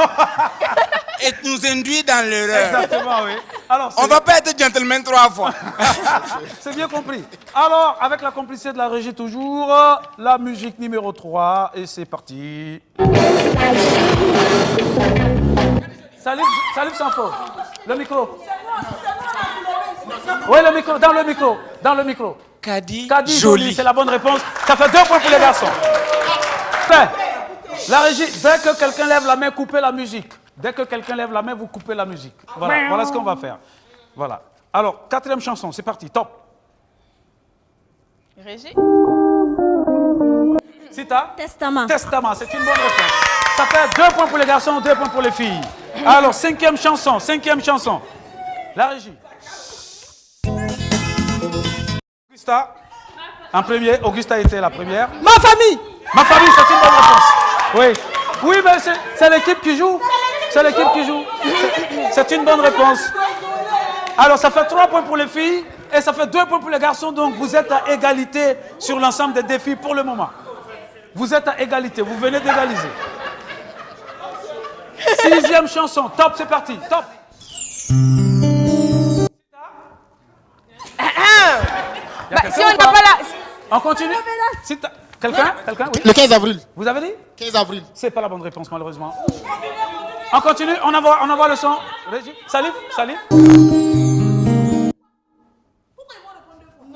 et nous induire dans l'erreur. Exactement, oui. Alors, on ne va pas être gentleman 3 fois. C'est bien compris. Alors, avec la complicité de la régie toujours, la musique numéro 3, et c'est parti. Salif sans faute. Le micro. Oui, le micro, dans le micro. Kadi Jolie, c'est la bonne réponse. Ça fait 2 points pour les garçons. La régie, dès que quelqu'un lève la main, coupez la musique. Dès que quelqu'un lève la main, vous coupez la musique. Voilà ce qu'on va faire. Voilà. Alors, 4e chanson, c'est parti, top. Régie. Sita? Testament. Testament, c'est une bonne réponse. Ça fait 2 points pour les garçons, 2 points pour les filles. Alors, 5e chanson. La régie. Augusta, en premier. Augusta était la première. Ma famille, c'est une bonne réponse. Oui, mais c'est l'équipe qui joue. C'est une bonne réponse. Alors, ça fait 3 points pour les filles et ça fait 2 points pour les garçons. Donc, vous êtes à égalité sur l'ensemble des défis pour le moment. Vous êtes à égalité. Vous venez d'égaliser. 6e chanson. Top, c'est parti. Top. Si on n'a pas la... On continue. Quelqu'un? Oui. Le 15 avril. Vous avez dit? 15 avril. C'est pas la bonne réponse, malheureusement. On continue, on envoie le son. Régie. Salif.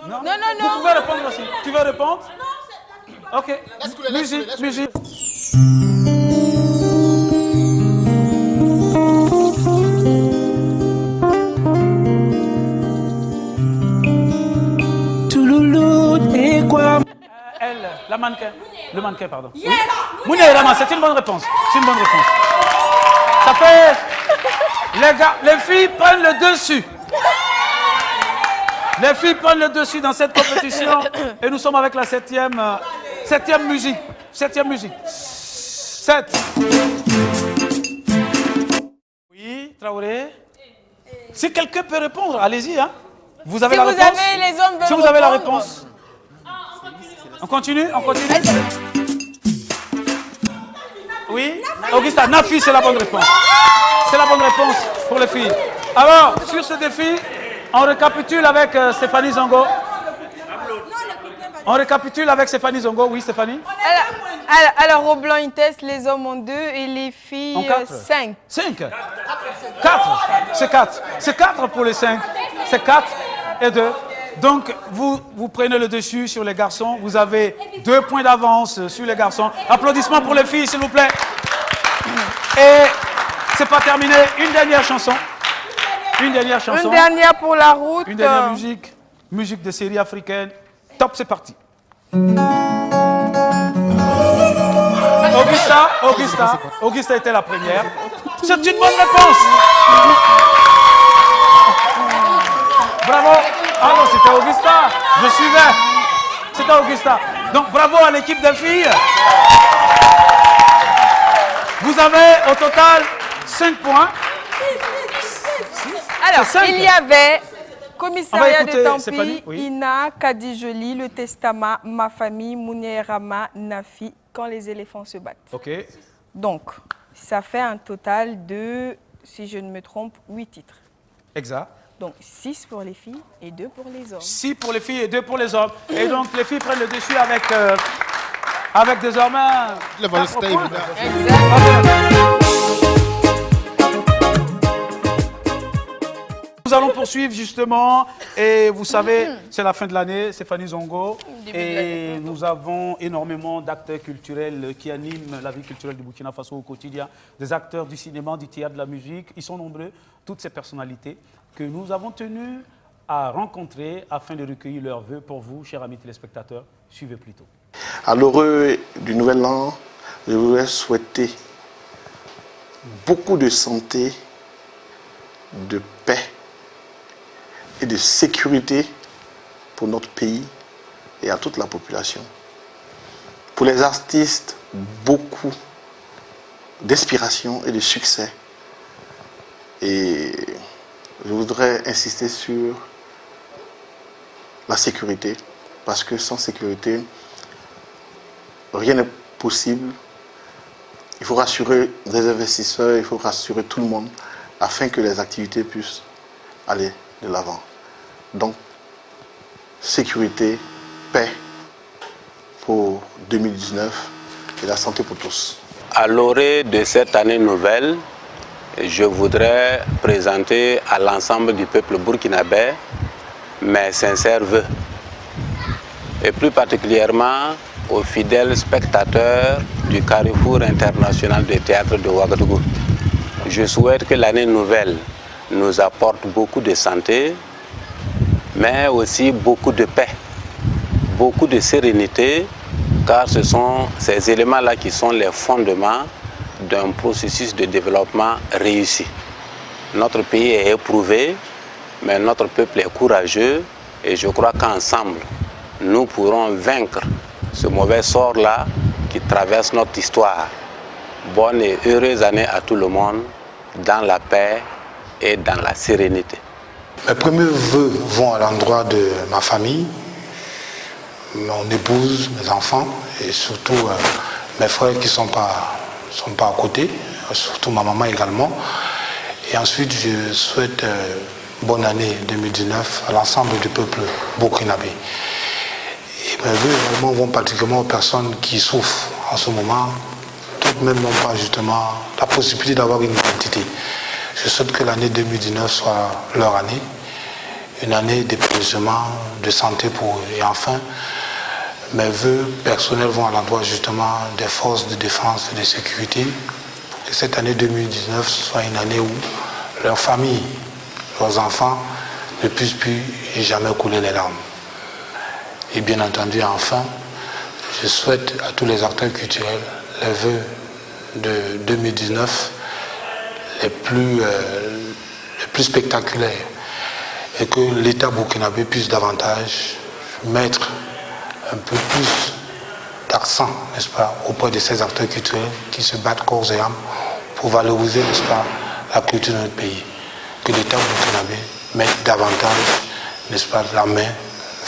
Non. Vous pouvez répondre aussi. Tu veux répondre? Ok. Musique. Elle, le mannequin, pardon. Yes. Oui. Mounia Rama, c'est une bonne réponse. Ça fait... Les filles prennent le dessus. Les filles prennent le dessus dans cette compétition. Et nous sommes avec la 7e musique. 7. Oui, Traoré. Si quelqu'un peut répondre, allez-y. Hein. Vous avez la réponse. Si vous avez la réponse. On continue. Oui, Augusta, Nafi, c'est la bonne réponse. C'est la bonne réponse pour les filles. Alors, sur ce défi, on récapitule avec Stéphanie Zongo. Oui, Stéphanie. Alors, au blind test, les hommes ont 2 et les filles 5. 5 4. C'est 4 pour les 5. C'est 4 et 2. Donc, vous prenez le dessus sur les garçons. Vous avez 2 points d'avance sur les garçons. Applaudissements pour les filles, s'il vous plaît. Et c'est pas terminé. Une dernière chanson. Une dernière chanson. Une dernière pour la route. Une dernière musique. Musique de série africaine. Top, c'est parti. Augusta était la première. C'est une bonne réponse. Bravo. Ah non, c'était Augusta. Je suivais. C'était Augusta. Donc bravo à l'équipe de filles. Vous avez au total 5 points. Alors, il y avait Commissariat de Tampi, Stéphanie, oui. Ina, Kadijoli, Le Testament, Ma Famille, Mounierama, Nafi, Quand les éléphants se battent. Ok. Donc, ça fait un total de, si je ne me trompe, 8 titres. Exact. Donc, 6 pour les filles et 2 pour les hommes. 6 pour les filles et 2 pour les hommes. Et donc, les filles prennent le dessus avec désormais... Le vol, c'était évident. Nous allons poursuivre justement, et vous savez, c'est la fin de l'année, Stéphanie Zongo, et nous avons énormément d'acteurs culturels qui animent la vie culturelle du Burkina Faso au quotidien, des acteurs du cinéma, du théâtre, de la musique, ils sont nombreux, toutes ces personnalités que nous avons tenu à rencontrer afin de recueillir leurs vœux pour vous, chers amis téléspectateurs. Suivez plutôt. À l'heureux du nouvel an, je voudrais souhaiter beaucoup de santé, de paix et de sécurité pour notre pays et à toute la population. Pour les artistes, beaucoup d'inspiration et de succès. Et je voudrais insister sur la sécurité, parce que sans sécurité, rien n'est possible. Il faut rassurer les investisseurs, il faut rassurer tout le monde afin que les activités puissent aller de l'avant. Donc, sécurité, paix pour 2019 et la santé pour tous. À l'orée de cette année nouvelle, je voudrais présenter à l'ensemble du peuple burkinabé mes sincères vœux. Et plus particulièrement aux fidèles spectateurs du Carrefour international de théâtre de Ouagadougou. Je souhaite que l'année nouvelle nous apporte beaucoup de santé, mais aussi beaucoup de paix, beaucoup de sérénité, car ce sont ces éléments-là qui sont les fondements d'un processus de développement réussi. Notre pays est éprouvé, mais notre peuple est courageux et je crois qu'ensemble, nous pourrons vaincre ce mauvais sort-là qui traverse notre histoire. Bonne et heureuse année à tout le monde, dans la paix et dans la sérénité. Mes premiers vœux vont à l'endroit de ma famille, mon épouse, mes enfants et surtout mes frères qui ne sont pas à côté, surtout ma maman également. Et ensuite, je souhaite bonne année 2019 à l'ensemble du peuple burkinabé. Et mes vœux également vont particulièrement aux personnes qui souffrent en ce moment, toutes même n'ont pas justement la possibilité d'avoir une identité. Je souhaite que l'année 2019 soit leur année, une année d'épanouissement, de santé pour eux. Et enfin, mes vœux personnels vont à l'endroit justement des forces de défense et de sécurité, pour que cette année 2019 soit une année où leurs familles, leurs enfants ne puissent plus jamais couler les larmes. Et bien entendu, enfin, je souhaite à tous les acteurs culturels les vœux de 2019 les plus spectaculaires et que l'État burkinabé puisse davantage mettre un peu plus d'accent, n'est-ce pas, auprès de ces acteurs culturels qui se battent corps et âme pour valoriser, n'est-ce pas, la culture de notre pays. Que l'État burkinabé mette davantage, n'est-ce pas, la main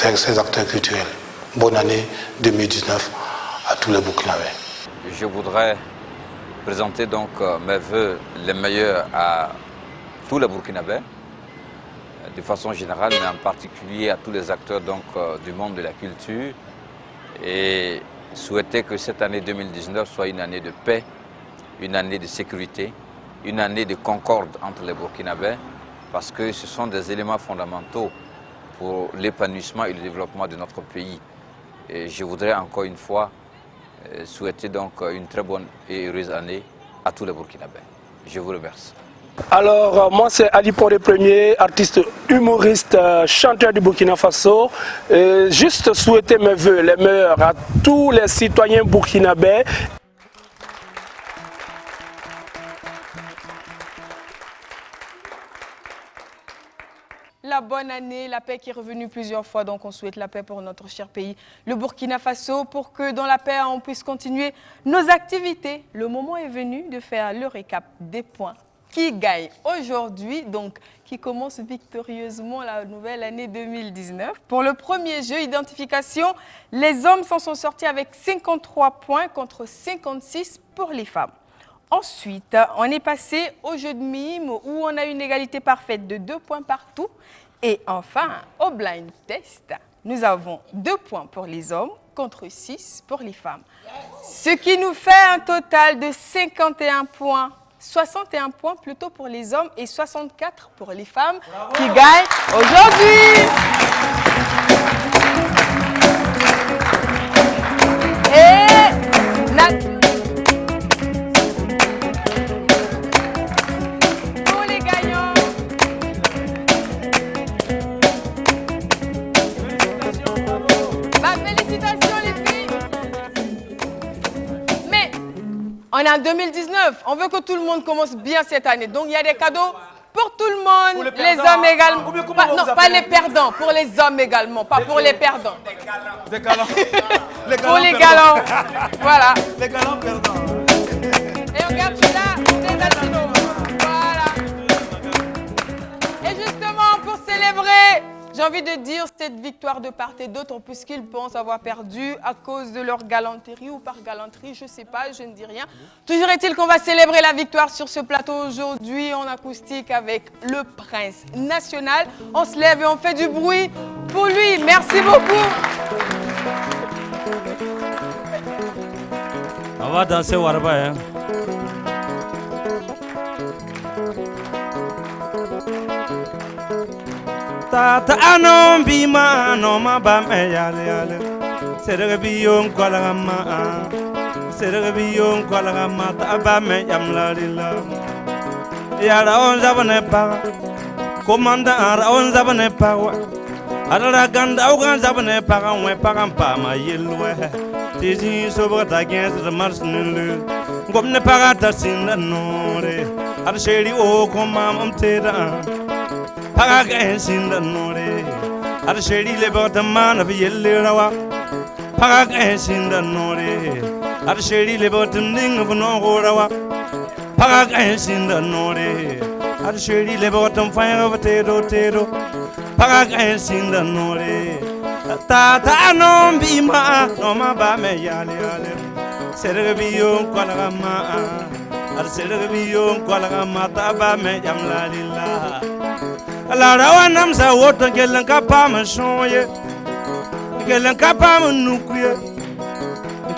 vers ces acteurs culturels. Bonne année 2019 à tous les Burkinabés. Je voudrais présenter donc mes vœux les meilleurs à tous les Burkinabés, de façon générale, mais en particulier à tous les acteurs donc, du monde de la culture, et souhaiter que cette année 2019 soit une année de paix, une année de sécurité, une année de concorde entre les Burkinabés, parce que ce sont des éléments fondamentaux pour l'épanouissement et le développement de notre pays. Et je voudrais encore une fois souhaiter donc une très bonne et heureuse année à tous les Burkinabés. Je vous remercie. Alors, moi, c'est Ali Poré Premier, artiste humoriste, chanteur du Burkina Faso. Juste souhaiter mes vœux, les meilleurs à tous les citoyens burkinabés. La bonne année, la paix qui est revenue plusieurs fois, donc on souhaite la paix pour notre cher pays, le Burkina Faso, pour que dans la paix, on puisse continuer nos activités. Le moment est venu de faire le récap des points qui gagne aujourd'hui, donc qui commence victorieusement la nouvelle année 2019. Pour le premier jeu identification, les hommes s'en sont sortis avec 53 points contre 56 pour les femmes. Ensuite, on est passé au jeu de mime où on a une égalité parfaite de 2 points partout. Et enfin, au blind test, nous avons 2 points pour les hommes contre 6 pour les femmes. Ce qui nous fait un total de 51 points. 61 points plutôt pour les hommes et 64 pour les femmes qui gagnent aujourd'hui. Et pour les gagnants, félicitations les filles. Mais on est en 2019, on veut que tout le monde commence bien cette année. Donc il y a des cadeaux pour tout le monde, les hommes également. Non, pas les perdants, pour les hommes également, pas pour les perdants. Des galants. Pour les galants, voilà. Les galants perdants. Et on garde ça, des latinos. Voilà. Et justement, pour célébrer, j'ai envie de dire cette victoire de part et d'autre, puisqu'ils pensent avoir perdu à cause de leur galanterie ou par galanterie, je ne sais pas, je ne dis rien. Toujours est-il qu'on va célébrer la victoire sur ce plateau aujourd'hui en acoustique avec le prince national. On se lève et on fait du bruit pour lui. Merci beaucoup. On va danser Warba, hein. Tata anon bima no ma ba me yale yale serega biyon kwala ma serega biyon kwala ma ta ba me yam la lila ya ra on zabane pa komanda ara on zabane pa wa ara ganda o gan zabane pa kan we pa kan pa ma yelwe tiji so ba ta gen se mars nulu gomne pa ta sin no re ar sheri o komam am te da Pagak ensinda nore, ar sheri le botaman of yellerawa. Pagak ensinda nore, ar sheri le botam ding of no horawa. Pagak ensinda nore, ar sheri le botam fire of tedo tedo. Pagak ensinda nore, tata non bima no ma ba me yale yale. Serbiyo kwalagama, ar serbiyo kwalagama ta ba me yamla lila. La rawanam sa wota gelen kapa ma shoye gelen kapa ma nukuye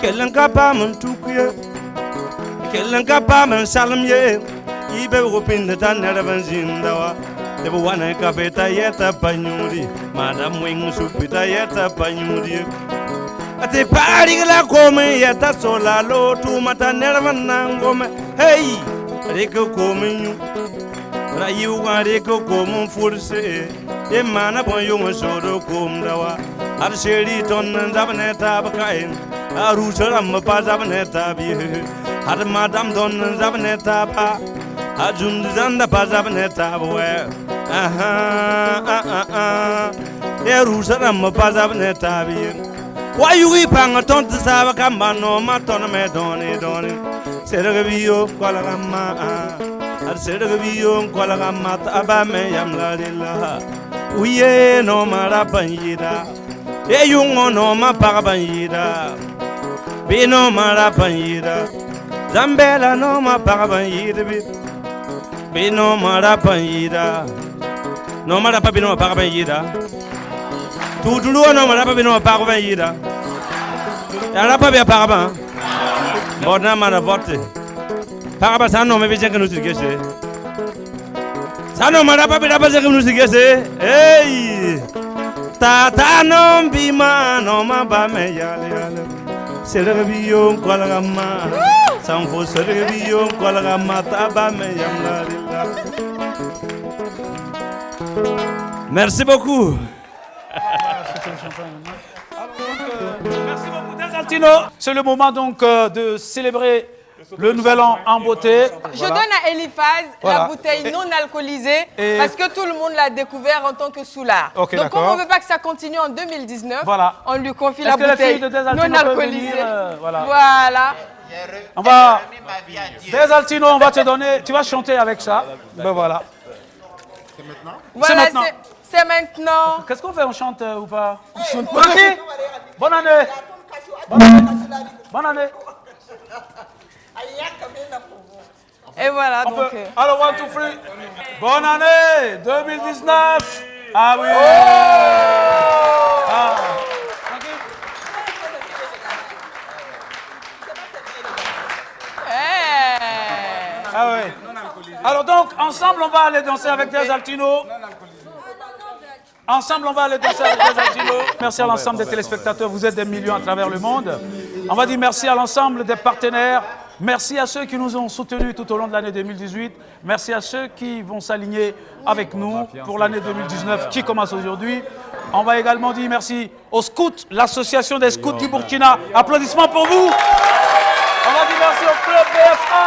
gelen kapa ma tukuye gelen kapa ma salamye ibe wopin da nervan zindawa debo wana kafeta yeta panyuri madam wing supita yeta panyuri ate pari la come yeta sola lo tu mata nervan nangome hey reko come Rayu reko comme force e mana bon yo soro comme dawa ar sheri ton zabne tabakain aru saram pa zabne tabi har madam don zabne taba ajun zanda pa zabne tabwe e ru saram pa zabne tabi wa yu pang ton sabaka mano ma ton me doni doni sergio kwala ma ar serbiyo kwala mata aba me yamla lila uye no mara banjida e yungo no ma pa banjida be no mara banjida zambela no ma pa banjida be no mara banjida no mara pa be no pa banjida tudulu no mara pa be no pa banjida ya pa be pa ba bona mara vote Paraba sano me veja que nos esquece. Sano mara papi rapa que nos esquece. Hey, tata no bima no ma ba me yale yale. Serbiyo kwala ma. Sanfo Serebiyo, Kwalaga Mataba, Merci beaucoup. Merci beaucoup, Desaltino. C'est le moment donc de célébrer le nouvel an en beauté. Je donne à Eliphaz la bouteille non alcoolisée parce que tout le monde l'a découvert en tant que soulard. Okay, donc comme on ne veut pas que ça continue en 2019, on lui confie la que la bouteille fille de Desaltino non alcoolisée. Voilà. On va... Desaltino, on va te donner... Tu vas chanter avec ça. Ben voilà. C'est maintenant. Voilà, c'est maintenant. Qu'est-ce qu'on fait? On chante ou pas? On chante pas. Bonne année. Bonne année. Bonne année. Et voilà, donc... Alors, 1, 2, 3. Bonne année 2019. Ah oui. Ah. Ah oui. Alors donc, ensemble, on va aller danser avec Desaltino. Ensemble, on va aller danser avec Desaltino. Merci à l'ensemble des téléspectateurs. Vous êtes des millions à travers le monde. On va dire merci à l'ensemble des partenaires. Merci à ceux qui nous ont soutenus tout au long de l'année 2018. Merci à ceux qui vont s'aligner avec nous pour l'année 2019 qui commence aujourd'hui. On va également dire merci aux scouts, l'association des scouts du Burkina. Applaudissements pour vous. On va dire merci au club BFA.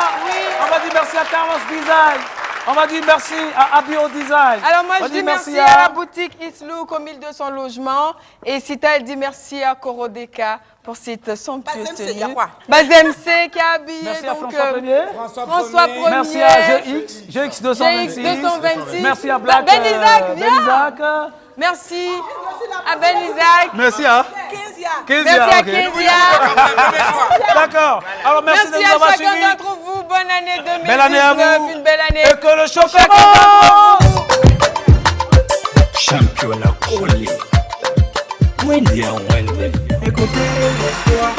On va dire merci à Carlos Design. On va dire merci à Abio Design. Alors moi je dis merci à la boutique Islouk aux 1200 logements. Et Sita elle dit merci à Korodeka pour cette somptueuse tenue. Bazemc qui a habillé. Merci donc, à François Premier. Merci à GX 226. Merci à Black. Ben Isaac, viens. Merci à Ben Isaac. Merci à Merci à Kezia. D'accord. Alors merci de nous avoir suivis. Merci à chacun d'entre vous. Bonne année 2019. Belle année à vous. Une belle année. Et que le show commence. Championnat collé. Wendy. Écoutez l'histoire,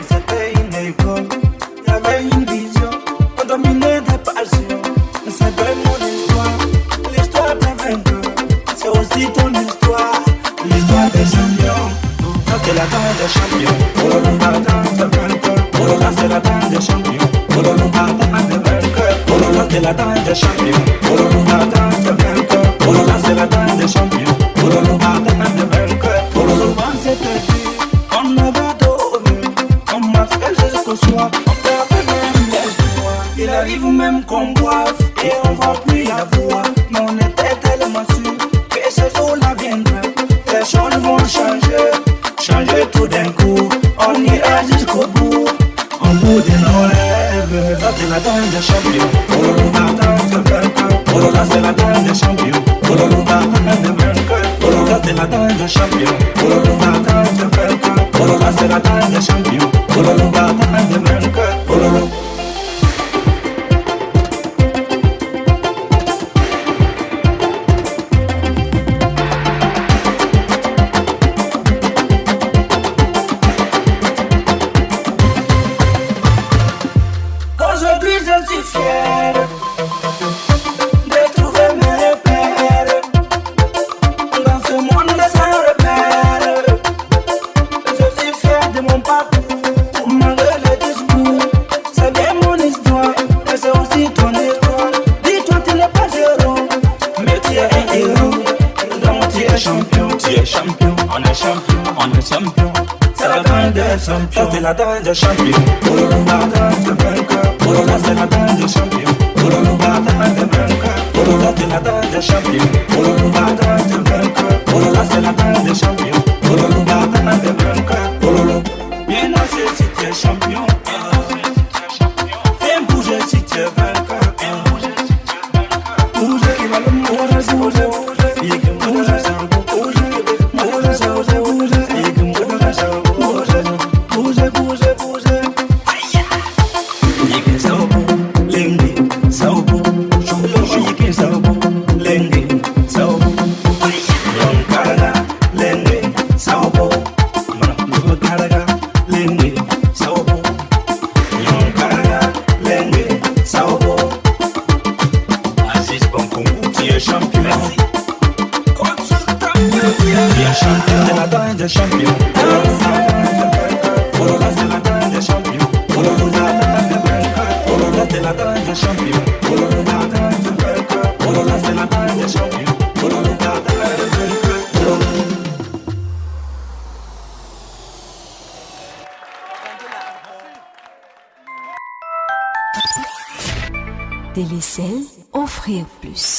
c'était une école. Il y avait une vision, on dominait des passions. C'était mon histoire, l'histoire des vainqueurs. C'est aussi ton histoire, l'histoire des champions. Ça c'est la danse des champions. La danse des vainqueurs. Ça c'est la danse des champions. La danse des vainqueurs. Ça c'est la danse des champions. La danse des vainqueurs. Ça c'est la danse des champions. La danse des vainqueurs. Souvent c'était dur, on avait dormi, on marchait jusqu'au soir, on perdait même l'espoir. Il arrive même qu'on boive et on va plus la voir. Mais on était tellement sûr que ce jour-là viendrait. Les choses vont changer tout d'un coup. On ira jusqu'au bout, au bout de nos rêves. Ça c'est la danse des champions, la danse des vainqueurs. Ça c'est la danse des champions, la danse des vainqueurs. Ça c'est la danse des champions, la danse des vainqueurs. Ça c'est la danse des champions, la danse des vainqueurs. Aujourd'hui je suis fier de trouver mes repères dans ce monde sans repères. Je suis fier de mon parcours, malgré le discours. C'est bien mon histoire, et c'est aussi ton histoire. Dis-toi tu n'es pas héros, mais tu es un héros. Donc tu es champion, on est champion, on est champion. C'est la danse des champions, c'est la danse des champions. La danse des vainqueurs, ça c'est la danse des champions. La danse des vainqueurs, ça c'est la danse des champions. La danse des vainqueurs, ça c'est la danse des champions. La danse des vainqueurs. Bien assez si tu es champion. Viens bouger si tu es vainqueur. Bouger qui va le bouger, bouger, bouger. Bouger, champion. Garder l'essai, offrir plus.